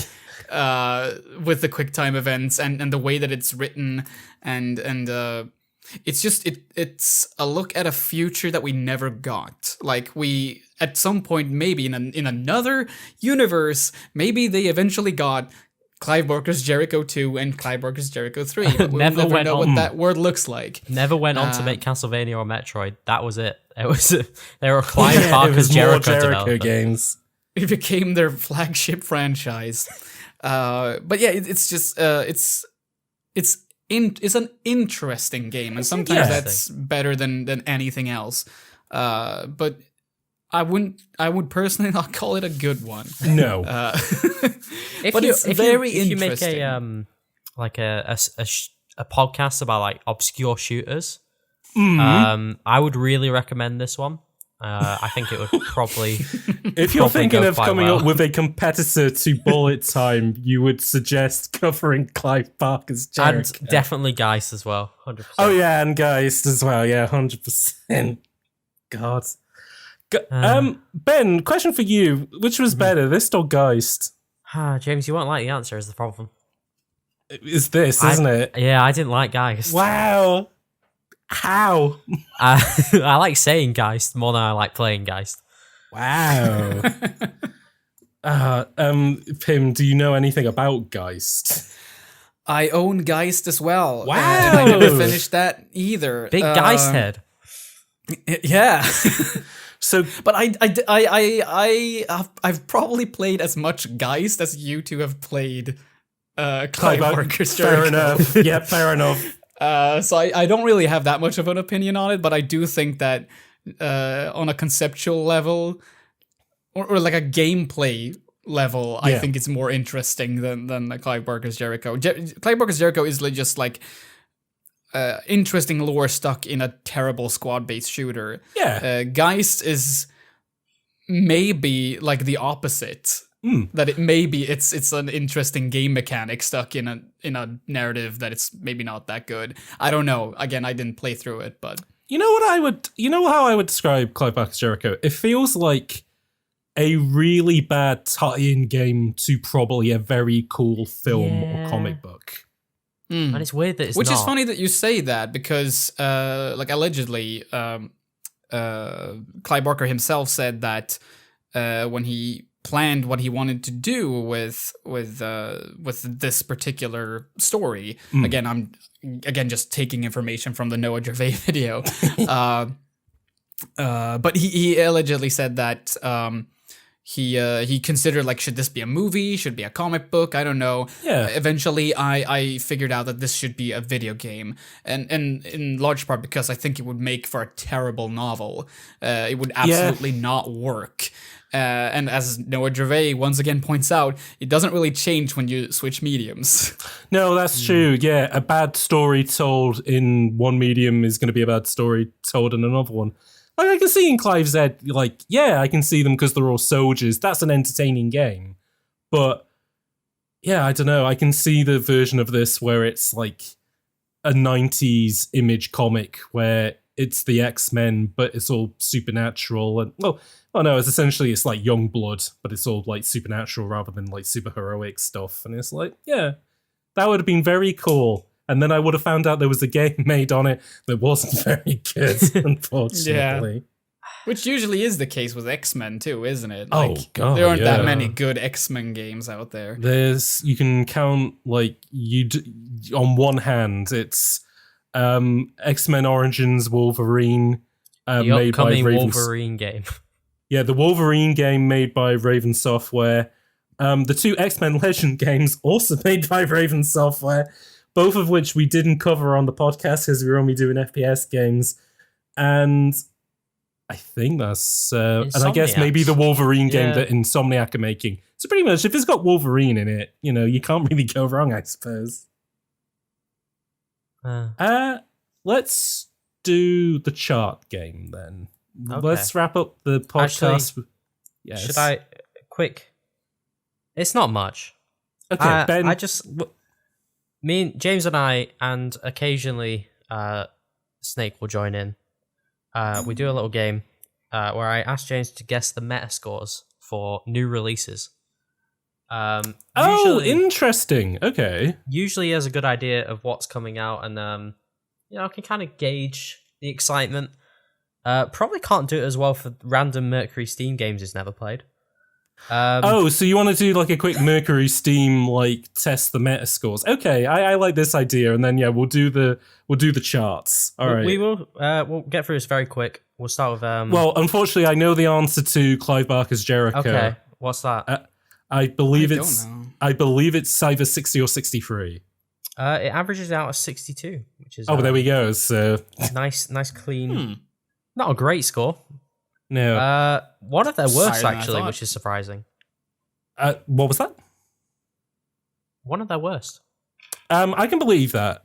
with the quick time events and the way that it's written, and it's just it's a look at a future that we never got. Like, we at some point, maybe in another universe, maybe they eventually got Clive Barker's Jericho 2 and Clive Barker's Jericho 3, but we'll never know what that word looks like. Never went on to make Castlevania or Metroid. That was it. It was they were Clive Barker's Jericho games. It became their flagship franchise. But yeah, it's just it's an interesting game, and sometimes that's better than anything else. But I would personally not call it a good one. No. But it's very interesting. If you make like a podcast about like obscure shooters, I would really recommend this one. I think it would probably. If you're thinking of coming up with a competitor to Bullet Time, you would suggest covering Clive Barker's Jericho. And definitely Geist as well, 100%. Oh yeah, and Geist as well. Yeah, 100%. God. Ben, question for you: which was better, this or Geist? James, you won't like the answer. Is the problem? Is this, isn't it? Yeah, I didn't like Geist. Wow. How? I like saying Geist more than I like playing Geist. Wow. Pim, do you know anything about Geist? I own Geist as well. Wow. And I never finished that either. Big Geist head. Yeah. So, but I've probably played as much Geist as you two have played Clive Barker's Jericho. Fair enough. Yeah, fair enough. So I don't really have that much of an opinion on it, but I do think that on a conceptual level, or like a gameplay level, I think it's more interesting than Clive Barker's Jericho. Clive Barker's Jericho is just like interesting lore stuck in a terrible squad-based shooter. Yeah. Geist is maybe like the opposite. That it's an interesting game mechanic stuck in a narrative that it's maybe not that good. I don't know. Again, I didn't play through it, but you know how I would describe Clive Barker's Jericho? It feels like a really bad tie-in game to probably a very cool film or comic book. And it's weird that it's Which not. is funny that you say that, because like allegedly Clive Barker himself said that when he planned what he wanted to do with this particular story. Again, I'm just taking information from the Noah Gervais video. But he allegedly said that he considered, like, should this be a movie? Should it be a comic book? I don't know. Yeah. Eventually, I figured out that this should be a video game, and in large part because I think it would make for a terrible novel. It would absolutely not work. And as Noah Gervais once again points out, it doesn't really change when you switch mediums. No, that's true. Yeah, a bad story told in one medium is going to be a bad story told in another one. Like, I can see in Clive's head, like, yeah, I can see them because they're all soldiers. That's an entertaining game. But, yeah, I don't know. I can see the version of this where it's like a 90s image comic where it's the X-Men, but it's all supernatural. And, well, oh no, it's like Youngblood, but it's all like supernatural rather than like super heroic stuff. And it's like, yeah, that would have been very cool. And then I would have found out there was a game made on it that wasn't very good, unfortunately. Yeah. Which usually is the case with X-Men too, isn't it? Like, oh god, there aren't that many good X-Men games out there. You can count, like, on one hand, it's X-Men Origins Wolverine, the made by upcoming Raven. Wolverine game. Yeah, the Wolverine game made by Raven Software. The two X-Men Legend games also made by Raven Software, both of which we didn't cover on the podcast because we were only doing FPS games. And I think that's... and I guess maybe the Wolverine game that Insomniac are making. So pretty much, if it's got Wolverine in it, you can't really go wrong, I suppose. Let's do the chart game then. Okay. Let's wrap up the podcast. Actually, should I... Quick. It's not much. Okay, Ben. Me and James and occasionally Snake will join in. We do a little game where I ask James to guess the meta scores for new releases. Interesting. Okay. Usually he has a good idea of what's coming out, and can kind of gauge the excitement. Probably can't do it as well for random Mercury Steam games he's never played. So you want to do like a quick Mercury Steam test the meta scores? Okay, I like this idea, and then we'll do the charts. All right, we will. We'll get through this very quick. We'll start with. Well, unfortunately, I know the answer to Clive Barker's Jericho. Okay, what's that? I believe it's either 60 or 63. It averages out at 62, which is there we go. So nice, clean. Not a great score. No. One of their worst actually, which is surprising. What was that? One of their worst. I can believe that.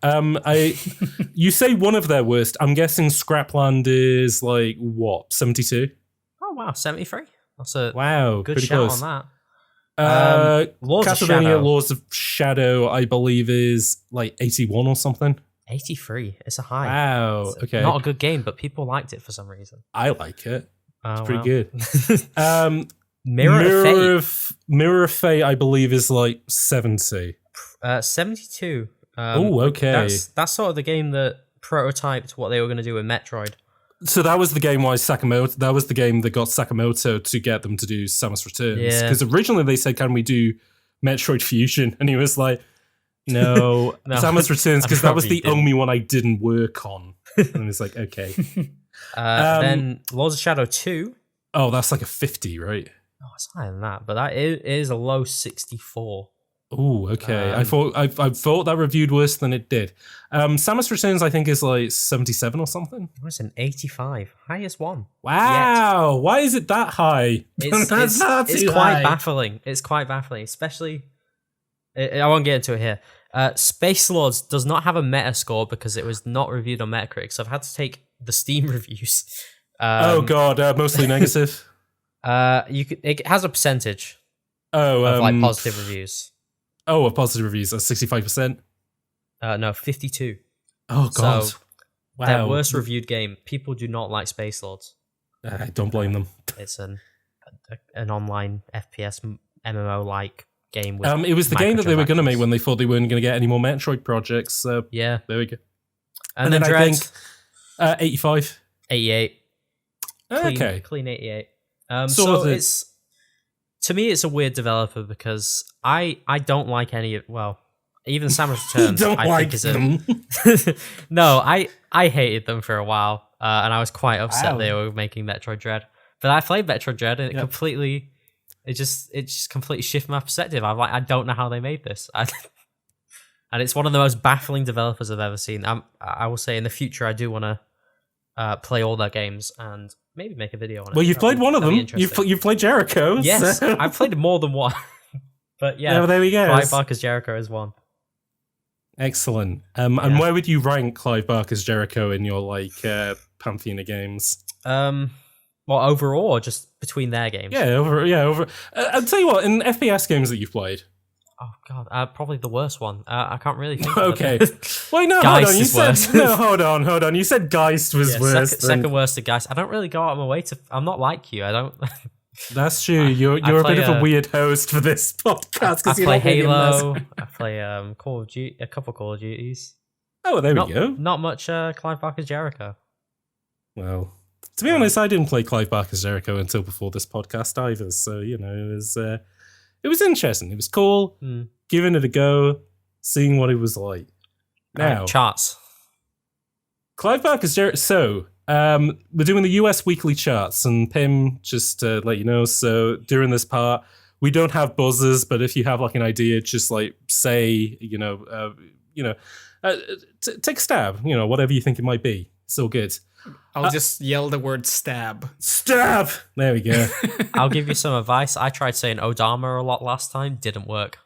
You say one of their worst. I'm guessing Scrapland is 72? Oh wow, 73. That's a good shout close. on that. Castlevania Laws of Shadow, I believe, is 81 or something. 83. It's a high. Wow. Okay. Not a good game, but people liked it for some reason. I like it. It's pretty good. Mirror of Fate, I believe, is 70. 72. Okay. That's sort of the game that prototyped what they were going to do with Metroid. So that was the game that was the game that got Sakamoto to get them to do Samus Returns. Because originally they said, can we do Metroid Fusion? And he was like, no. Samus Returns, because that was the only one I didn't work on. And it's like, okay. Then Lords of Shadow 2. Oh, that's a 50, right? Oh, it's higher than that, but that is a low 64. Oh, okay. I thought that reviewed worse than it did. Samus Returns, I think, is 77 or something. It's an 85, highest one. Wow, yet. Why is it that high? It's quite baffling. It's quite baffling, especially. I won't get into it here. Space Lords does not have a meta score because it was not reviewed on Metacritic, so I've had to take the Steam reviews. Oh god, mostly negative. It has a percentage. Of positive reviews. Oh, positive reviews are 65%. No, 52. Oh god, so, wow. Their worst reviewed game. People do not like Space Lords. I don't blame them. It's an online FPS MMO-like game. With it was the game that they were going to make when they thought they weren't going to get any more Metroid projects. So yeah, there we go. And then Dread, I think 85, 88. Okay, clean 88. So it's, to me, it's a weird developer because I don't like any of, even Samus Returns. You don't like them? No, I hated them for a while, and I was quite upset they were making Metroid Dread. But I played Metroid Dread, and it just completely shifted my perspective. I don't know how they made this. And it's one of the most baffling developers I've ever seen. I will say in the future I do want to play all their games and maybe make a video on it. Well, you've played one of them. You've played Jericho. Yes, so. I've played more than one. But yeah, there we go. Clive Barker's Jericho is one. Excellent. And where would you rank Clive Barker's Jericho in your pantheon of games? Well, overall, or just between their games? Yeah, over. I'll tell you what, in FPS games that you've played. Oh god, probably the worst one. I can't really think. Okay. Wait, no, Geist hold on. You said worse. no. Hold on. You said Geist was worse. Second worst to Geist. I don't really go out of my way to. I'm not like you. I don't. That's true. You're a bit of a weird host for this podcast because you play Halo. I play Call of Duty, a couple Call of Duties. Oh, there we go. Not much Clive Barker's Jericho. Well, to be honest, I didn't play Clive Barker's Jericho until before this podcast either. So it was interesting. It was cool. Giving it a go, seeing what it was like. Now, charts. Clive Barker's Jericho. So, we're doing the US weekly charts, and Pim, just to let you know, so during this part, we don't have buzzers, but if you have an idea, just say, take a stab, whatever you think it might be. It's all good. I'll just yell the word stab. Stab! There we go. I'll give you some advice. I tried saying Odama a lot last time. Didn't work.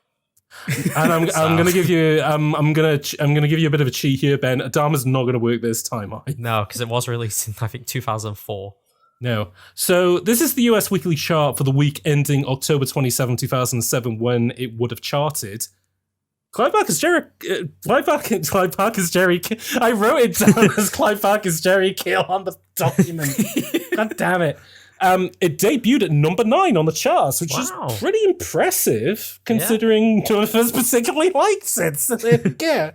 And I'm gonna give you I'm gonna give you a bit of a cheat here, Ben. Adama's not gonna work this time. No, because it was released in I think 2004. No. So this is the US weekly chart for the week ending October 27, 2007, when it would have charted. Clive Barker's Jericho. I wrote it down as Clive Barker's Jericho on the document. God damn it. It debuted at number 9 on the charts, which is pretty impressive considering none of us particularly likes it. So there we go.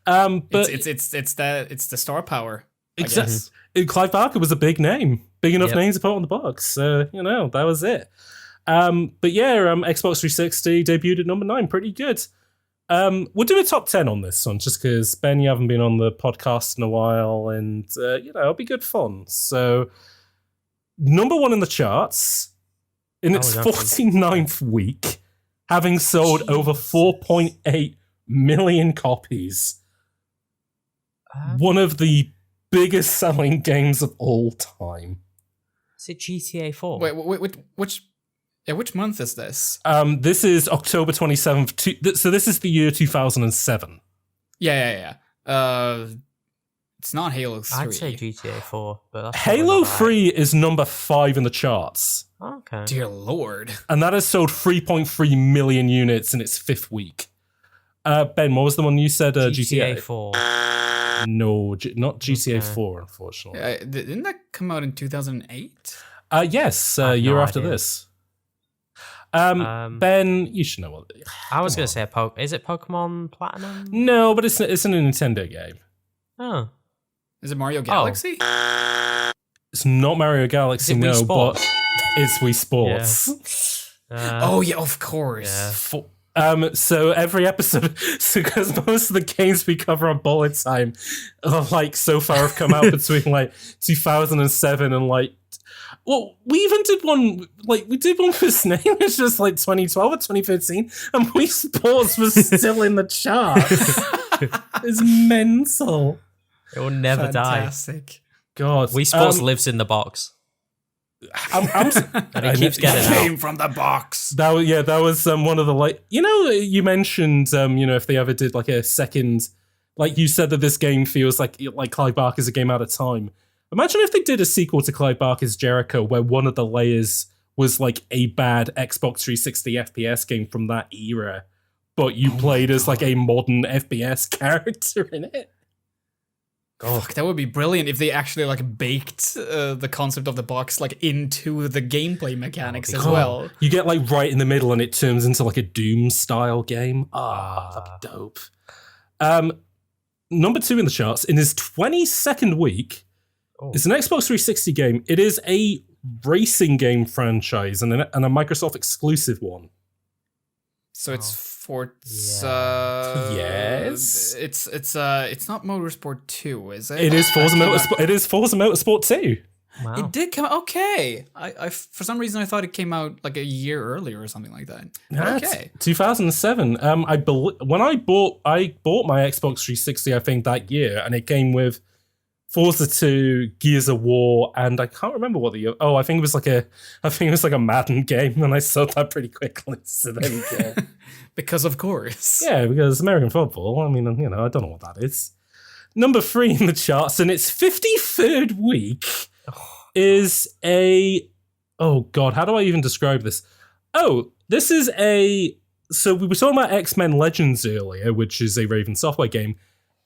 But it's the star power. Exactly. Clive Barker was a big name, big enough name to put on the box. So that was it. But yeah, Xbox 360 debuted at number 9, pretty good. We'll do a top 10 on this one, just because, Ben, you haven't been on the podcast in a while, and, it'll be good fun. So, number 1 in the charts, in its 49th week, having sold over 4.8 million copies. One of the biggest selling games of all time. Is it GTA 4? Wait, which month is this? This is October 27th. So this is the year 2007. Yeah. It's not Halo 3. I'd say GTA 4, but that's Halo 3 is number 5 in the charts. Okay. Dear Lord. And that has sold 3.3 million units in its 5th week. Ben, what was the one you said? GTA 4. No, not GTA 4, unfortunately. Didn't that come out in 2008? Yes, year after this. Ben, you should know what. I was going to say is it Pokemon Platinum? No, but it's a Nintendo game. Oh. Is it Mario Galaxy? It's not Mario Galaxy, Is it Wii no, Sports? but it's Wii Sports. Oh yeah, of course. Yeah. So every episode, because most of the games we cover on Bullet Time, so far have come out between 2007 and well, we even did one, we did one for Snake, it's just 2012 or 2015, and Wii Sports was still in the charts. It's mental. It will never Fantastic. God. Wii Sports lives in the box. And it keeps getting out. Came from the box. That was one of the you mentioned if they ever did a second, you said that this game feels like Clive Barker's a game out of time. Imagine if they did a sequel to Clive Barker's Jericho where one of the layers was a bad Xbox 360 FPS game from that era, but you played as a modern FPS character in it. Fuck, that would be brilliant if they actually baked the concept of the box into the gameplay mechanics as well. You get right in the middle and it turns into a Doom style game. That'd be dope. Number 2 in the charts in his 22nd week. It's an Xbox 360 game. It is a racing game franchise and a Microsoft exclusive one. So it's Forza. Yes. It's not Motorsport 2, is it? It is Forza Motorsport. It is Forza Motorsport 2. Wow. It did come out. Okay. I for some reason I thought it came out a year earlier or something like that. Okay. 2007. When I bought my Xbox 360, I think that year, and it came with Forza 2, Gears of War, and I can't remember what I think it was a Madden game, and I sold that pretty quickly. So there we go. Because of course. Yeah, because American football. I mean, I don't know what that is. Number 3 in the charts, and its 53rd week is oh God, how do I even describe this? This is so we were talking about X-Men Legends earlier, which is a Raven Software game.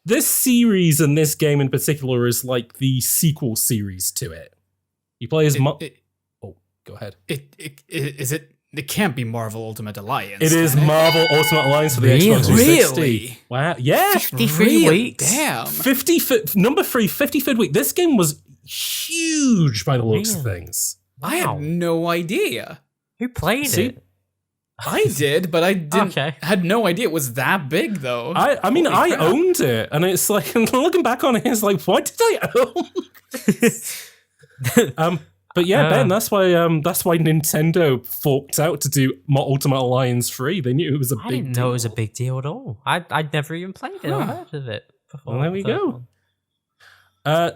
This series and this game in particular is the sequel series to it. You play as go ahead. It can't be Marvel Ultimate Alliance. It is Marvel Ultimate Alliance for the Xbox 360. Really? Wow. Yeah. 53 weeks. Damn. Number 3, 53rd week. This game was huge by the looks of things. I had no idea. Who played it? I did, but I didn't. Had no idea it was that big, though. I owned it, and it's looking back on it, it's why did I own this? But yeah, Ben, that's why Nintendo forked out to do Ultimate Alliance 3. They knew it was a big deal. I didn't know it was a big deal at all. I'd never even played it or heard of it before. Well, there we go.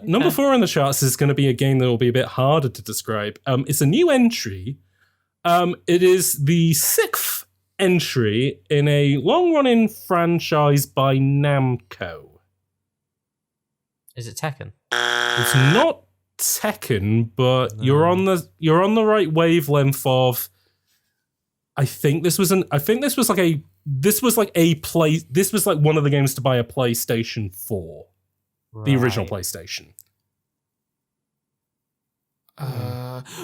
Number 4 on the charts is going to be a game that will be a bit harder to describe. It's a new entry. It is the 6th entry in a long-running franchise by Namco. Is it Tekken? It's not Tekken, but you're on the right wavelength of. I think this was like one of the games to buy a PlayStation 4, the original PlayStation.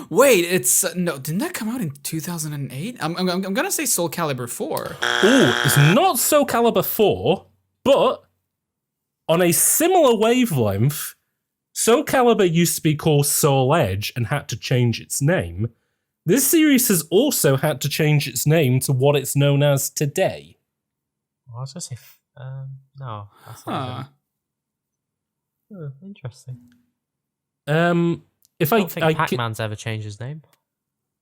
Wait, it's no. Didn't that come out in 2008? I'm gonna say Soul Calibur 4. Oh, it's not Soul Calibur 4, but on a similar wavelength, Soul Calibur used to be called Soul Edge and had to change its name. This series has also had to change its name to what it's known as today. I was gonna say, no, that's not interesting. If I don't think Pac-Man's ever changed his name.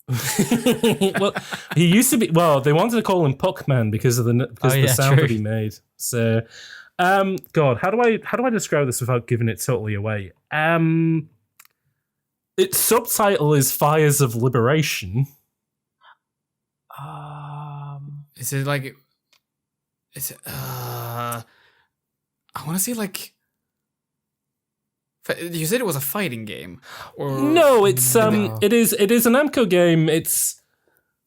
Well, he used to be. Well, they wanted to call him Puckman because of the sound that he made. So, God, how do I describe this without giving it totally away? Its subtitle is Fires of Liberation. Is it like? Is it? I want to say like. You said it was a fighting game, or no? It's It is an Namco game. It's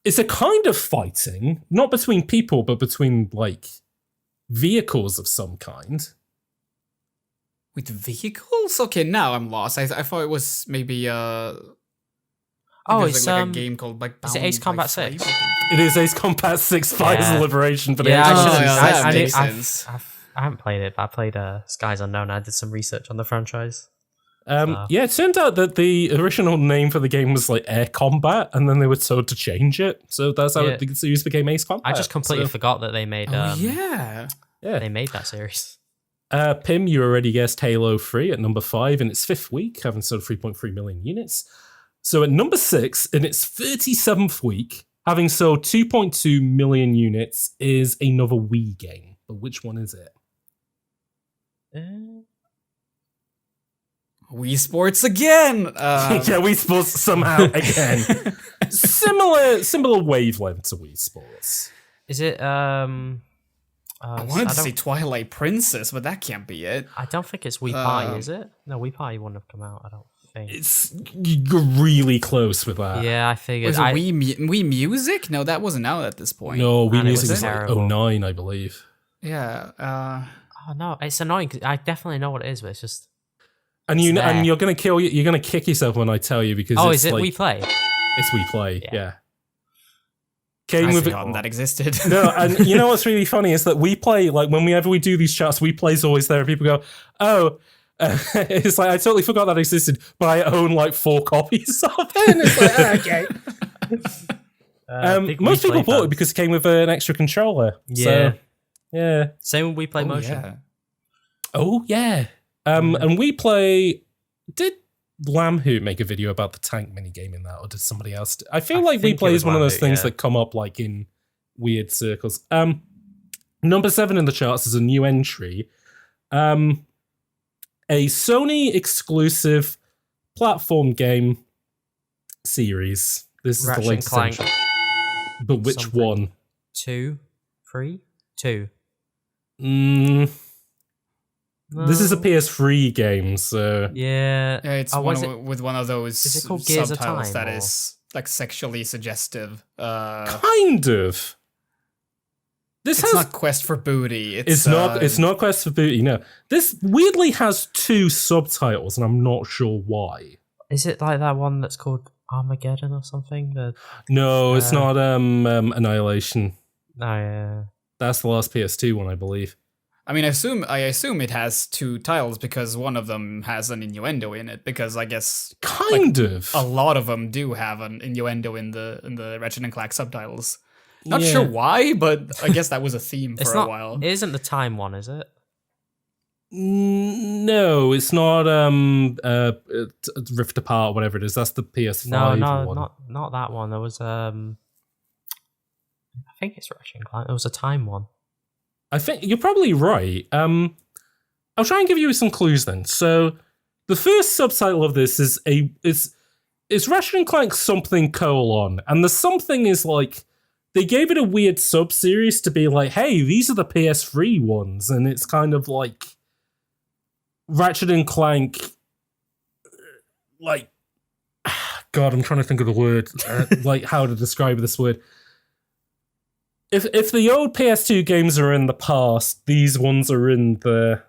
a kind of fighting, not between people, but between like vehicles of some kind. With vehicles? Okay, now I'm lost. I thought it was maybe it's like a game called like is it Ace Combat 6? It is Ace Combat 6 Fires of Liberation for the I haven't played it, but I played Skies Unknown. I did some research on the franchise. Yeah, it turned out that the original name for the game was like Air Combat, and then they were told to change it. So that's how the series became Ace Combat. I just completely forgot that they made. They made that series. Pim, you already guessed Halo 3 at number 5 in its 5th week, having sold 3.3 million units. So at number 6 in its 37th week, having sold 2.2 million units, is another Wii game. But which one is it? Wii Sports again. Yeah, Wii Sports somehow again. Similar wavelength to Wii Sports. Is it? I wanted to say Twilight Princess, but that can't be it. I don't think it's Wii Party, is it? No, Wii Party wouldn't have come out. I don't think. You're really close with that. Yeah, I figured. Was it Wii Music? No, that wasn't out at this point. No, Wii Music was like 09, I believe. Yeah. Oh no, it's annoying because I definitely know what it is, but it's just. And you're gonna you're gonna kick yourself when I tell you because is it like, We Play? It's We Play, yeah. Came with that existed. No, and you know what's really funny is that We Play, like whenever we do these charts, We Play's always there. And people go, "Oh, it's like I totally forgot that existed, but I own like 4 copies of it." And it's like, okay. Most people bought it because it came with an extra controller. Yeah, so, yeah. Same with We Play Motion. Yeah. Oh yeah. And We Play. Did Lambhoot make a video about the tank minigame in that, or did somebody else? I feel like We Play is one of those things that come up like in weird circles. Number 7 in the charts is a new entry. A Sony exclusive platform game series. This is Ratchet the latest entry. But which one? 2, 3, 2. This is a PS3 game, so yeah, it's with one of those is it called Gears subtitles of Time, that is like sexually suggestive. Kind of. It's not Quest for Booty. It's not Quest for Booty. No, this weirdly has 2 subtitles, and I'm not sure why. Is it like that one that's called Armageddon or something? No, it's not. Annihilation. Oh yeah, that's the last PS2 one, I believe. I mean, I assume it has 2 titles because one of them has an innuendo in it. Because I guess a lot of them do have an innuendo in the Ratchet and Clank subtitles. Not sure why, but I guess that was a theme for a while. It isn't the time one, is it? No, it's not. Rift Apart, whatever it is. That's the PS5 one. Not that one. There was I think it's Ratchet and Clank. There was a time one. I think you're probably right. I'll try and give you some clues then. So, the first subtitle of this is Ratchet and Clank something : and the something is like they gave it a weird sub-series to be like, hey, these are the PS3 ones, and it's kind of like Ratchet and Clank like, God, I'm trying to think of the word, like how to describe this word. If the old PS2 games are in the past, these ones are in the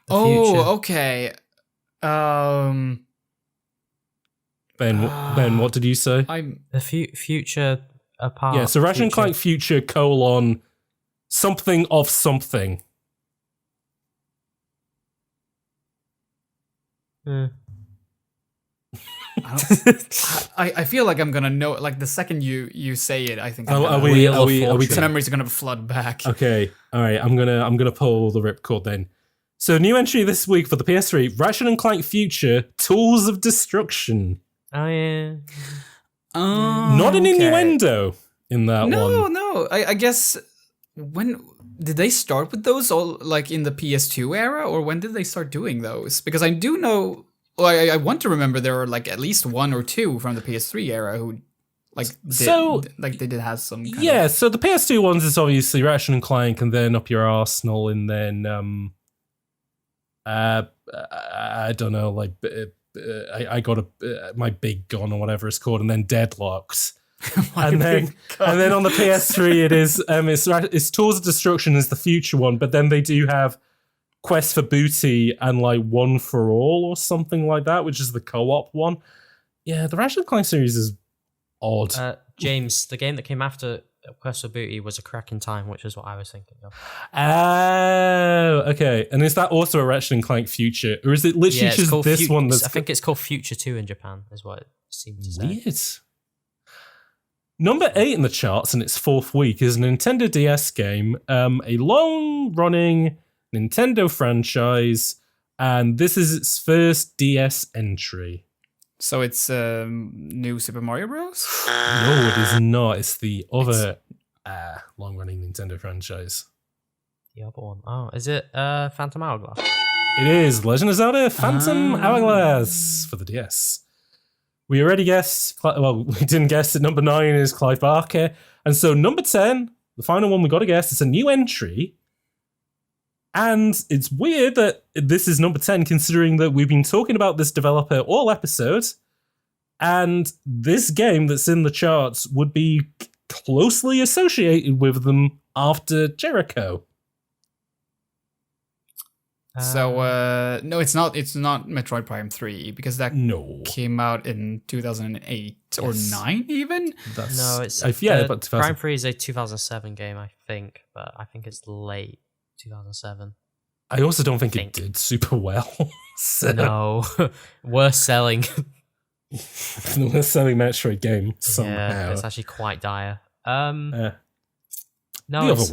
Oh, future. okay. Ben, what did you say? The future apart. Yeah, so Ratchet and Clank Future : something of something. I feel like I'm gonna know. Like the second you say it, I think. Are we? The memories are gonna flood back. Okay, all right. I'm gonna pull the ripcord then. So new entry this week for the PS3: Ratchet and Clank Future: Tools of Destruction. Oh yeah. Not an innuendo in that one. No. I guess when did they start with those? All like in the PS2 era, or when did they start doing those? Because I do know. Well, I want to remember there were like at least one or two from the PS3 era who like they did have some kind of... So the PS2 ones is obviously Ratchet and Clank and then Up Your Arsenal and then I don't know, like I got my big gun or whatever it's called, and then Deadlocked. and then on the PS3 it is it's Tools of Destruction is the future one, but then they do have Quest for Booty and like One for All or something like that, which is the co-op one. Yeah, the Ratchet and Clank series is odd. James, the game that came after Quest for Booty was A Crack in Time, which is what I was thinking of. Oh, okay. And is that also a Ratchet and Clank Future, or is it literally just this one? I think it's called Future 2 in Japan, is what it seems to say. Weird. Number 8 in the charts in its 4th week is a Nintendo DS game, a long-running Nintendo franchise, and this is its first DS entry. So it's new Super Mario Bros? No, it is not. It's the other long-running Nintendo franchise. The other one. Oh, is it Phantom Hourglass? It is Legend of Zelda Phantom Hourglass for the DS. We already guessed, well, we didn't guess that number 9 is Clive Barker. And so number 10, the final one we got to guess, is a new entry. And it's weird that this is number 10, considering that we've been talking about this developer all episode. And this game that's in the charts would be closely associated with them after Jericho. So, no, it's not Metroid Prime 3, because that came out in 2008 or 9 even? No, it's about Prime 3 is a 2007 game, I think, but I think it's late 2007. I also don't think it did super well. So. No, worst selling. The worst selling Metroid game somehow. Yeah, it's actually quite dire. No, it's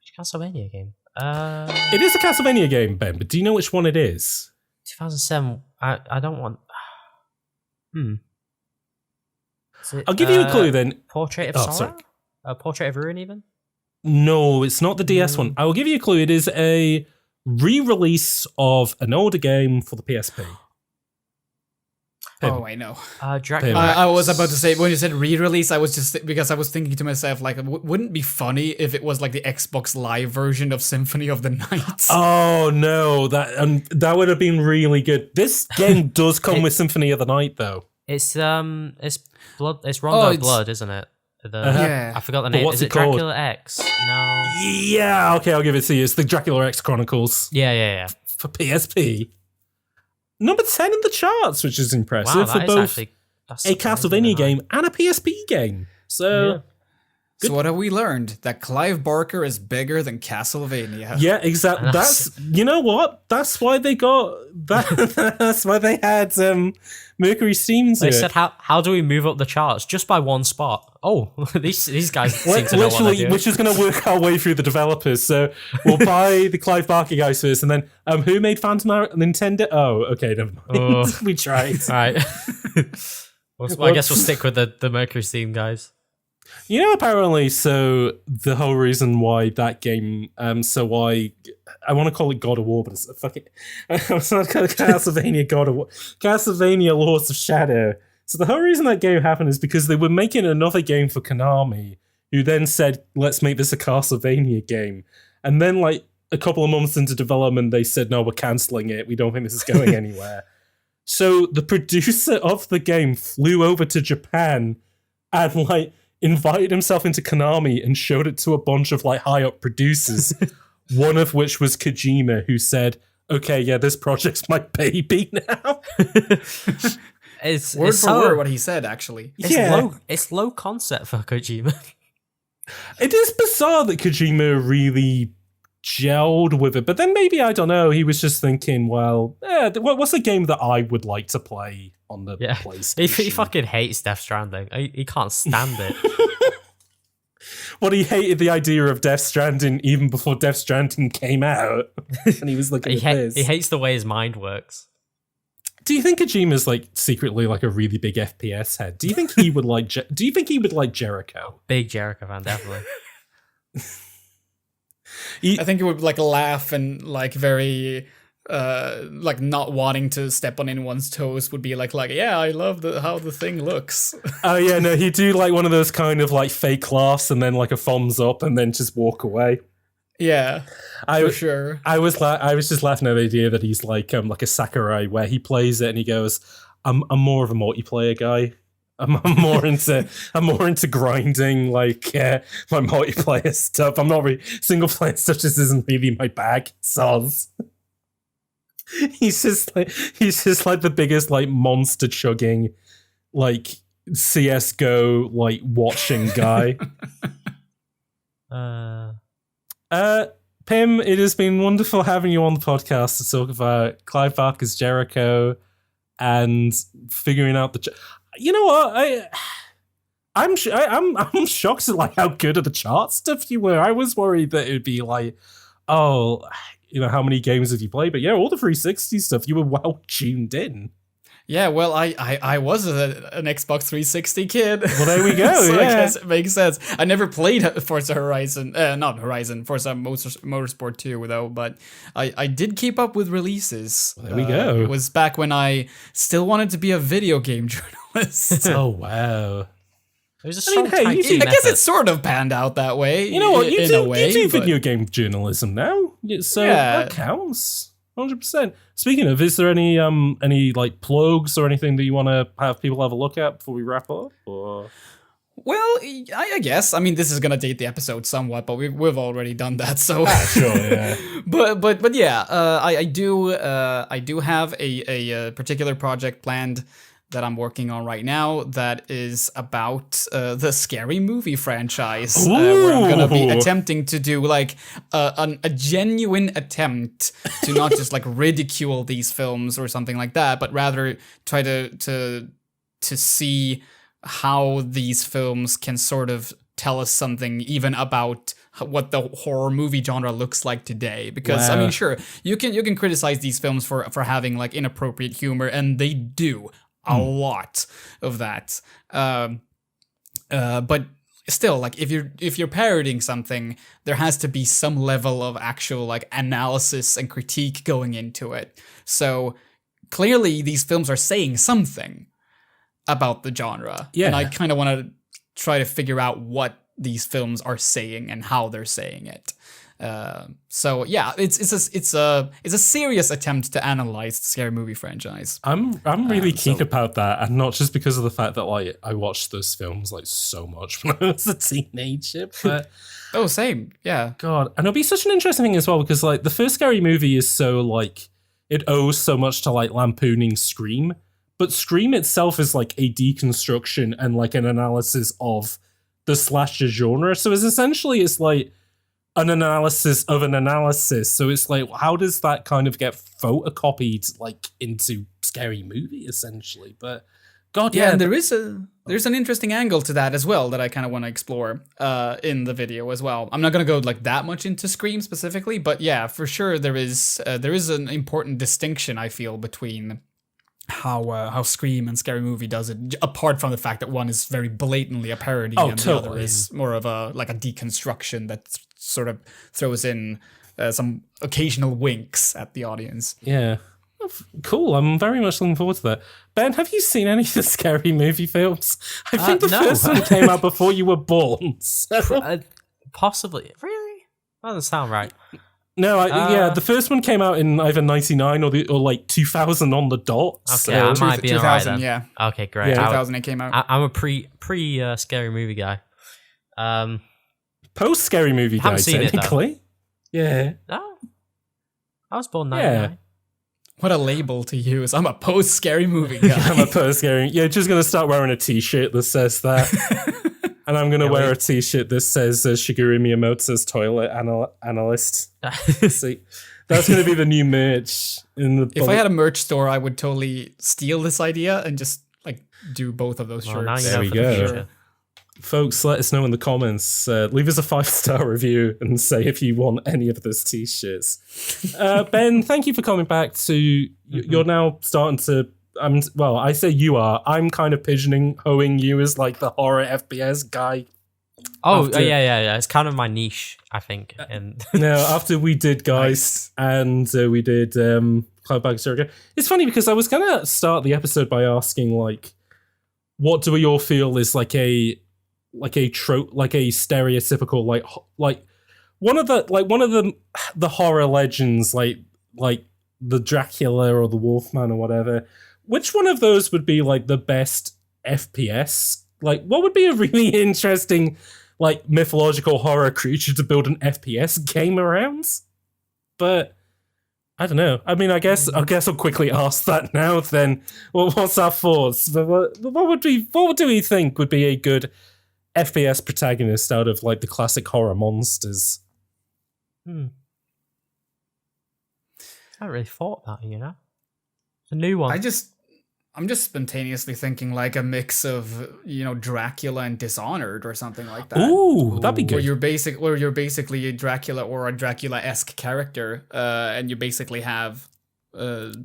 which Castlevania game? It is a Castlevania game, Ben, but do you know which one it is? 2007. I don't want. I'll give you a clue then. Portrait of Sorrow? Portrait of Ruin, even? No, it's not the DS one. I will give you a clue. It is a re-release of an older game for the PSP. Oh, I know. Dracula. I was about to say, when you said re-release, I was just because I was thinking to myself, like, wouldn't it be funny if it was like the Xbox Live version of Symphony of the Night? Oh no, that would have been really good. This game does come with Symphony of the Night, though. It's blood. It's Rondo Blood, isn't it? Yeah, I forgot the name. Is it Dracula X? No. Yeah, okay, I'll give it to you. It's the Dracula X Chronicles. Yeah. For PSP. Number 10 in the charts, which is impressive for both a Castlevania game and a PSP game. So, So what have we learned? That Clive Barker is bigger than Castlevania. Yeah, exactly. That's you know what? That's why they got that. That's why they had Mercury Steam. They said, "How do we move up the charts just by one spot?" Oh, these guys seem to know what they're doing. Which is going to work our way through the developers. So we'll buy the Clive Barker guys first, and then who made Phantom Nintendo? Oh, okay, never mind. We tried. All right. Well, I guess we'll stick with the Mercury Steam guys. You know, apparently, so the whole reason why that game, so why I want to call it God of War, but it's fucking it's not Castlevania God of War, Castlevania Lords of Shadow. So the whole reason that game happened is because they were making another game for Konami, who then said, "Let's make this a Castlevania game," and then like a couple of months into development, they said, no, we're cancelling it. We don't think this is going anywhere. So the producer of the game flew over to Japan and like invited himself into Konami and showed it to a bunch of like high up producers, one of which was Kojima, who said, okay, yeah, this project's my baby now. It's word for word what he said, actually. It's low concept for Kojima. It is bizarre that Kojima really gelled with it, but then maybe, I don't know, he was just thinking, well, what's a game that I would like to play on the PlayStation? He fucking hates Death Stranding. He can't stand it. Well, he hated the idea of Death Stranding even before Death Stranding came out, and he was looking at this. He hates the way his mind works. Do you think Kojima's like secretly like a really big FPS head? Do you think he would like? Do you think he would like Jericho? Big Jericho fan, definitely. I think he would like laugh and like very like not wanting to step on anyone's toes would be like yeah, I love how the thing looks. Oh yeah, no, he'd do like one of those kind of like fake laughs and then like a thumbs up and then just walk away. Yeah, for sure. I was just laughing at the idea that he's like a Sakurai, where he plays it and he goes, I'm more of a multiplayer guy. I'm more into grinding like my multiplayer stuff. I'm not really single player stuff. Just isn't really my bag. Soz. He's just like the biggest like monster chugging like CS:GO like watching guy. Pim, it has been wonderful having you on the podcast to talk about Clive Barker's Jericho and figuring out the. You know what? I'm shocked at like how good at the chart stuff you were. I was worried that it would be like, oh, you know, how many games have you played? But yeah, all the 360 stuff, you were well tuned in. Yeah, well, I was an Xbox 360 kid. Well, there we go. So yeah, I guess it makes sense. I never played Forza Motorsport 2 though, but I did keep up with releases. Well, there we go. It was back when I still wanted to be a video game journalist. Oh wow. There's a strong I guess it sort of panned out that way. You know what? You do video game journalism now, so that counts. 100%. Speaking of, is there any like plugs or anything that you want to have people have a look at before we wrap up? Or? Well, I guess. I mean, this is gonna date the episode somewhat, but we've already done that. So sure, yeah. but yeah, I do have a particular project planned that I'm working on right now that is about the Scary Movie franchise, where I'm gonna be attempting to do like a genuine attempt to not just like ridicule these films or something like that, but rather try to see how these films can sort of tell us something even about what the horror movie genre looks like today. Because I mean, sure, you can criticize these films for having like inappropriate humor, and they do a lot of that. But still, like if you're parodying something, there has to be some level of actual like analysis and critique going into it. So clearly these films are saying something about the genre. Yeah. And I kind of want to try to figure out what these films are saying and how they're saying it. So yeah, it's a serious attempt to analyze the Scary Movie franchise. I'm really keen about that, and not just because of the fact that like I watched those films like so much when I was a teenager. But oh, same, yeah. God, and it'll be such an interesting thing as well because like the first Scary Movie is so like it owes so much to like lampooning Scream, but Scream itself is like a deconstruction and like an analysis of the slasher genre. So it's like an analysis of an analysis. So it's like, how does that kind of get photocopied like into Scary Movie essentially? But God, yeah, and there's an interesting angle to that as well that I kind of want to explore in the video as well. I'm not going to go like that much into Scream specifically, but yeah, for sure there is an important distinction I feel between how Scream and Scary Movie does it, apart from the fact that one is very blatantly a parody and the other is more of a deconstruction that sort of throws in some occasional winks at the audience. Yeah. Cool. I'm very much looking forward to that. Ben, have you seen any of the Scary Movie films? I think the first one came out before you were born. So. Possibly. Really? That doesn't sound right. No, yeah, the first one came out in either 99 or like 2000 on the dot. Okay, so. I might be 2000, alright then. yeah. Okay, great. Yeah. 2000 it came out. I'm a pre scary movie guy. Post scary movie guy, seen it, technically. Yeah. No, I was born 99. Yeah. What a label to use. I'm a post-scary movie guy. I'm a post scary. Yeah, just gonna start wearing a t-shirt that says that. And I'm gonna wear a t-shirt that says Shigeru Miyamoto's toilet analyst. See, that's gonna be the new merch in the. If I had a merch store, I would totally steal this idea and just like do both of those shirts. Now you There know we for the go. future. Folks, let us know in the comments. Leave us a 5-star review and say if you want any of those t-shirts. Ben, thank you for coming back to. You're now starting to. Well, I say you are. I'm kind of pigeonholing you as like the horror FPS guy. Oh, yeah. It's kind of my niche, I think. And No, after we did Geist and we did Cloud Bag Jericho, it's funny because I was gonna start the episode by asking like, what do we all feel is like a trope, like a stereotypical like one of the horror legends like the Dracula or the Wolfman or whatever. Which one of those would be like the best FPS? Like, what would be a really interesting like mythological horror creature to build an FPS game around? But I don't know. I mean, I guess I'll quickly ask that now. Then, well, what's our thoughts? What do we think would be a good FPS protagonist out of like the classic horror monsters? I haven't really thought that, you know. It's a new one. I'm just spontaneously thinking like a mix of, Dracula and Dishonored or something like that. Ooh, that'd be good. Where you're basically a Dracula or a Dracula-esque character, and you basically have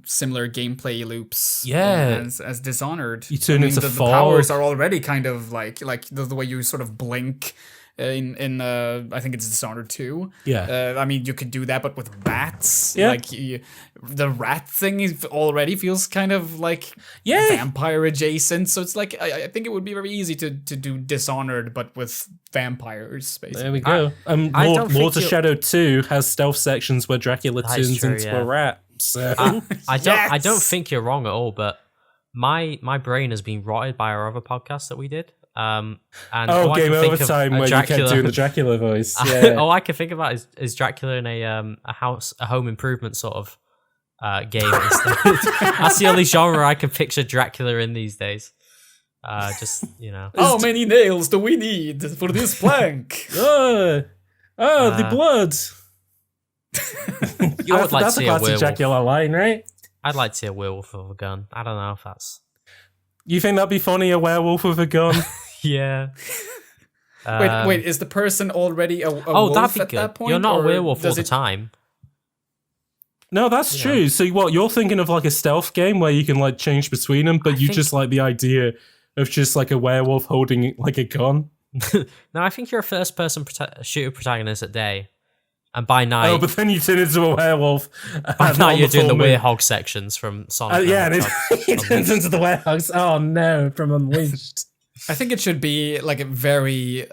similar gameplay loops. As Dishonored. You turn into the fog. powers are already kind of like the way you sort of blink. In I think it's Dishonored 2. Yeah. I mean, you could do that, but with rats. Yeah. Like, the rat thing already feels kind of like Yeah. vampire adjacent. So it's like, I think it would be very easy to do Dishonored, but with vampires, basically. There we go. Lords of Shadow 2 has stealth sections where Dracula turns into a rat. So I don't think you're wrong at all, but my brain has been rotted by our other podcast that we did. And Game Over Time where you kept doing the Dracula voice. Yeah. All I can think about is Dracula in a home improvement sort of game. That's the only genre I can picture Dracula in these days. How many nails do we need for this plank? The blood. I would like to that's a see a classic werewolf. Dracula line, right? I'd like to see a werewolf with a gun. I don't know if that's. You think that'd be funny, a werewolf with a gun? Yeah. Wait, is the person already a wolf that'd be at good. that point? You're not a or werewolf all does the it- time. No, that's true. So what, you're thinking of like a stealth game where you can like change between them, but just like the idea of just like a werewolf holding like a gun? No, I think you're a first-person shooter protagonist at day, and by night. Oh, but then you turn into a werewolf. By night, you're doing the werehog sections from Sonic. Yeah, and it turns into the werewolves. Oh no, from Unleashed. I think it should be like a very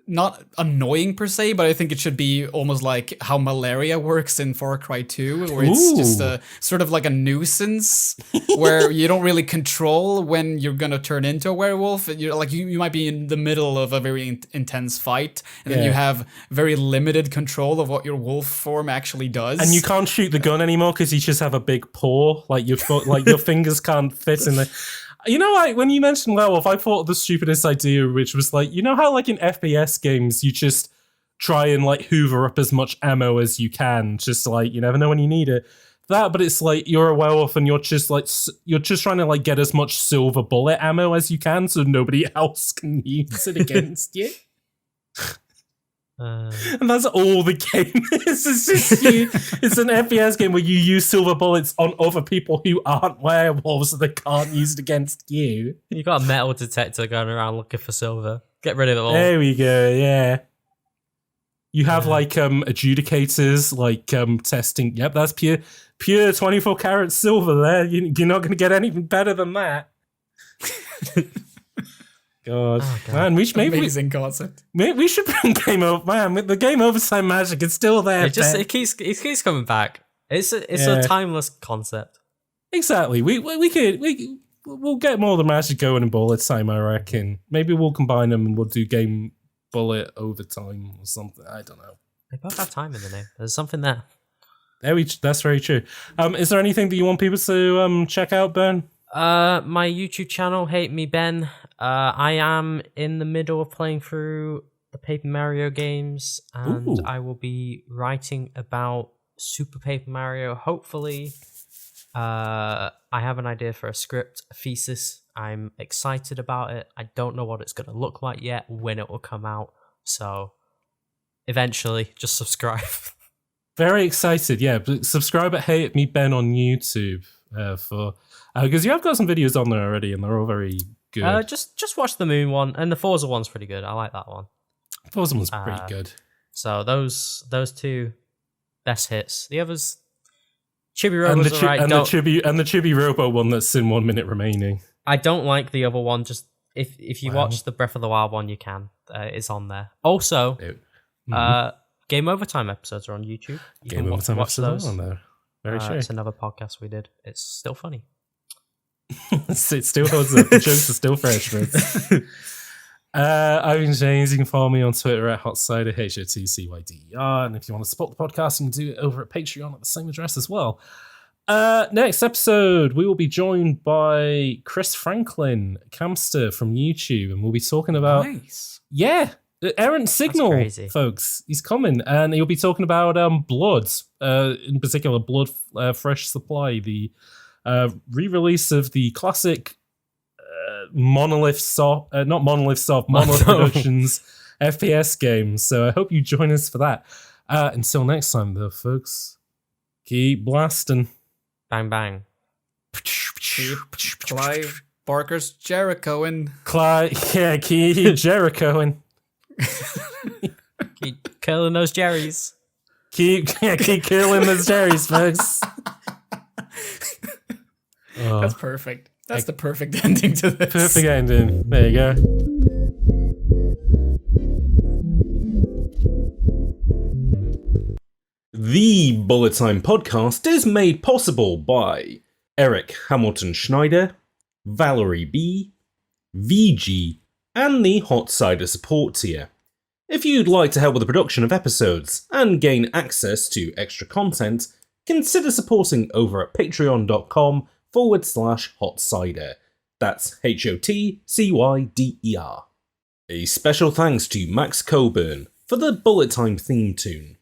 not annoying per se, but I think it should be almost like how malaria works in Far Cry 2, where it's just a sort of like a nuisance where you don't really control when you're gonna turn into a werewolf. You're like you might be in the middle of a very intense fight, and then you have very limited control of what your wolf form actually does. And you can't shoot the gun anymore because you just have a big paw. Like your fingers can't fit in the. You know, like when you mentioned werewolf, I thought of the stupidest idea, which was like, you know how like in FPS games, you just try and like hoover up as much ammo as you can, just like you never know when you need it. But it's like you're a werewolf and you're just trying to like get as much silver bullet ammo as you can, so nobody else can use it against you. And that's all the game is. It's just you. It's an FPS game where you use silver bullets on other people who aren't werewolves, so they can't use it against you. You got a metal detector going around looking for silver. Get rid of it all. There we go. Yeah. You have like adjudicators, like testing. Yep, that's pure 24 karat silver. There, you're not going to get anything better than that. God. Man, we should amazing concept. We should bring Game Over. Man, the Game Over Time magic is still there. It keeps coming back. It's a timeless concept. Exactly. We'll get more of the magic going in Bullet Time, I reckon. Maybe we'll combine them and we'll do Game Bullet Overtime or something. I don't know. They both have time in the name. There's something there. That's very true. Is there anything that you want people to check out, Ben? My YouTube channel, Hate Me Ben. I am in the middle of playing through the Paper Mario games, and I will be writing about Super Paper Mario. Hopefully, I have an idea for a script, a thesis. I'm excited about it. I don't know what it's going to look like yet, when it will come out. So, eventually, just subscribe. Very excited, yeah. But subscribe at Hate Me Ben on YouTube because you have got some videos on there already, and they're all very good. Just watch the Moon one, and the Forza one's pretty good. I like that one. Forza one's pretty good. So those two best hits. The others, Chibi Robo's alright. And the Chibi Robo one that's in 1 minute remaining. I don't like the other one. Just if you watch the Breath of the Wild one, you can. It's on there. Also, Game Overtime episodes are on YouTube. Game Overtime episodes are on there. Very true. It's another podcast we did. It's still funny. It still holds up. The jokes are still fresh, man. I've been James. You can follow me on Twitter at HotCyder, HOTCYDER. And if you want to support the podcast, you can do it over at Patreon at the same address as well. Next episode, we will be joined by Chris Franklin, Camster from YouTube, and we'll be talking about... Nice. Yeah, Errant Signal, folks. He's coming, and he'll be talking about Blood, in particular, Blood Fresh Supply, the re-release of the classic Monolith Productions FPS game. So I hope you join us for that. Until next time, though, folks, keep blasting. Bang, bang. Clive Barker's Jericho and keep Jericho and keep killing those Jerrys. Keep killing those Jerrys, folks. That's perfect. That's the perfect ending to this. Perfect ending. There you go. The Bullet Time podcast is made possible by Eric Hamilton Schneider, Valerie B, VG, and the Hot Cider support tier. If you'd like to help with the production of episodes and gain access to extra content, consider supporting over at patreon.com/Hot Cider. That's HOTCYDER. A special thanks to Max Coburn for the Bullet Time theme tune.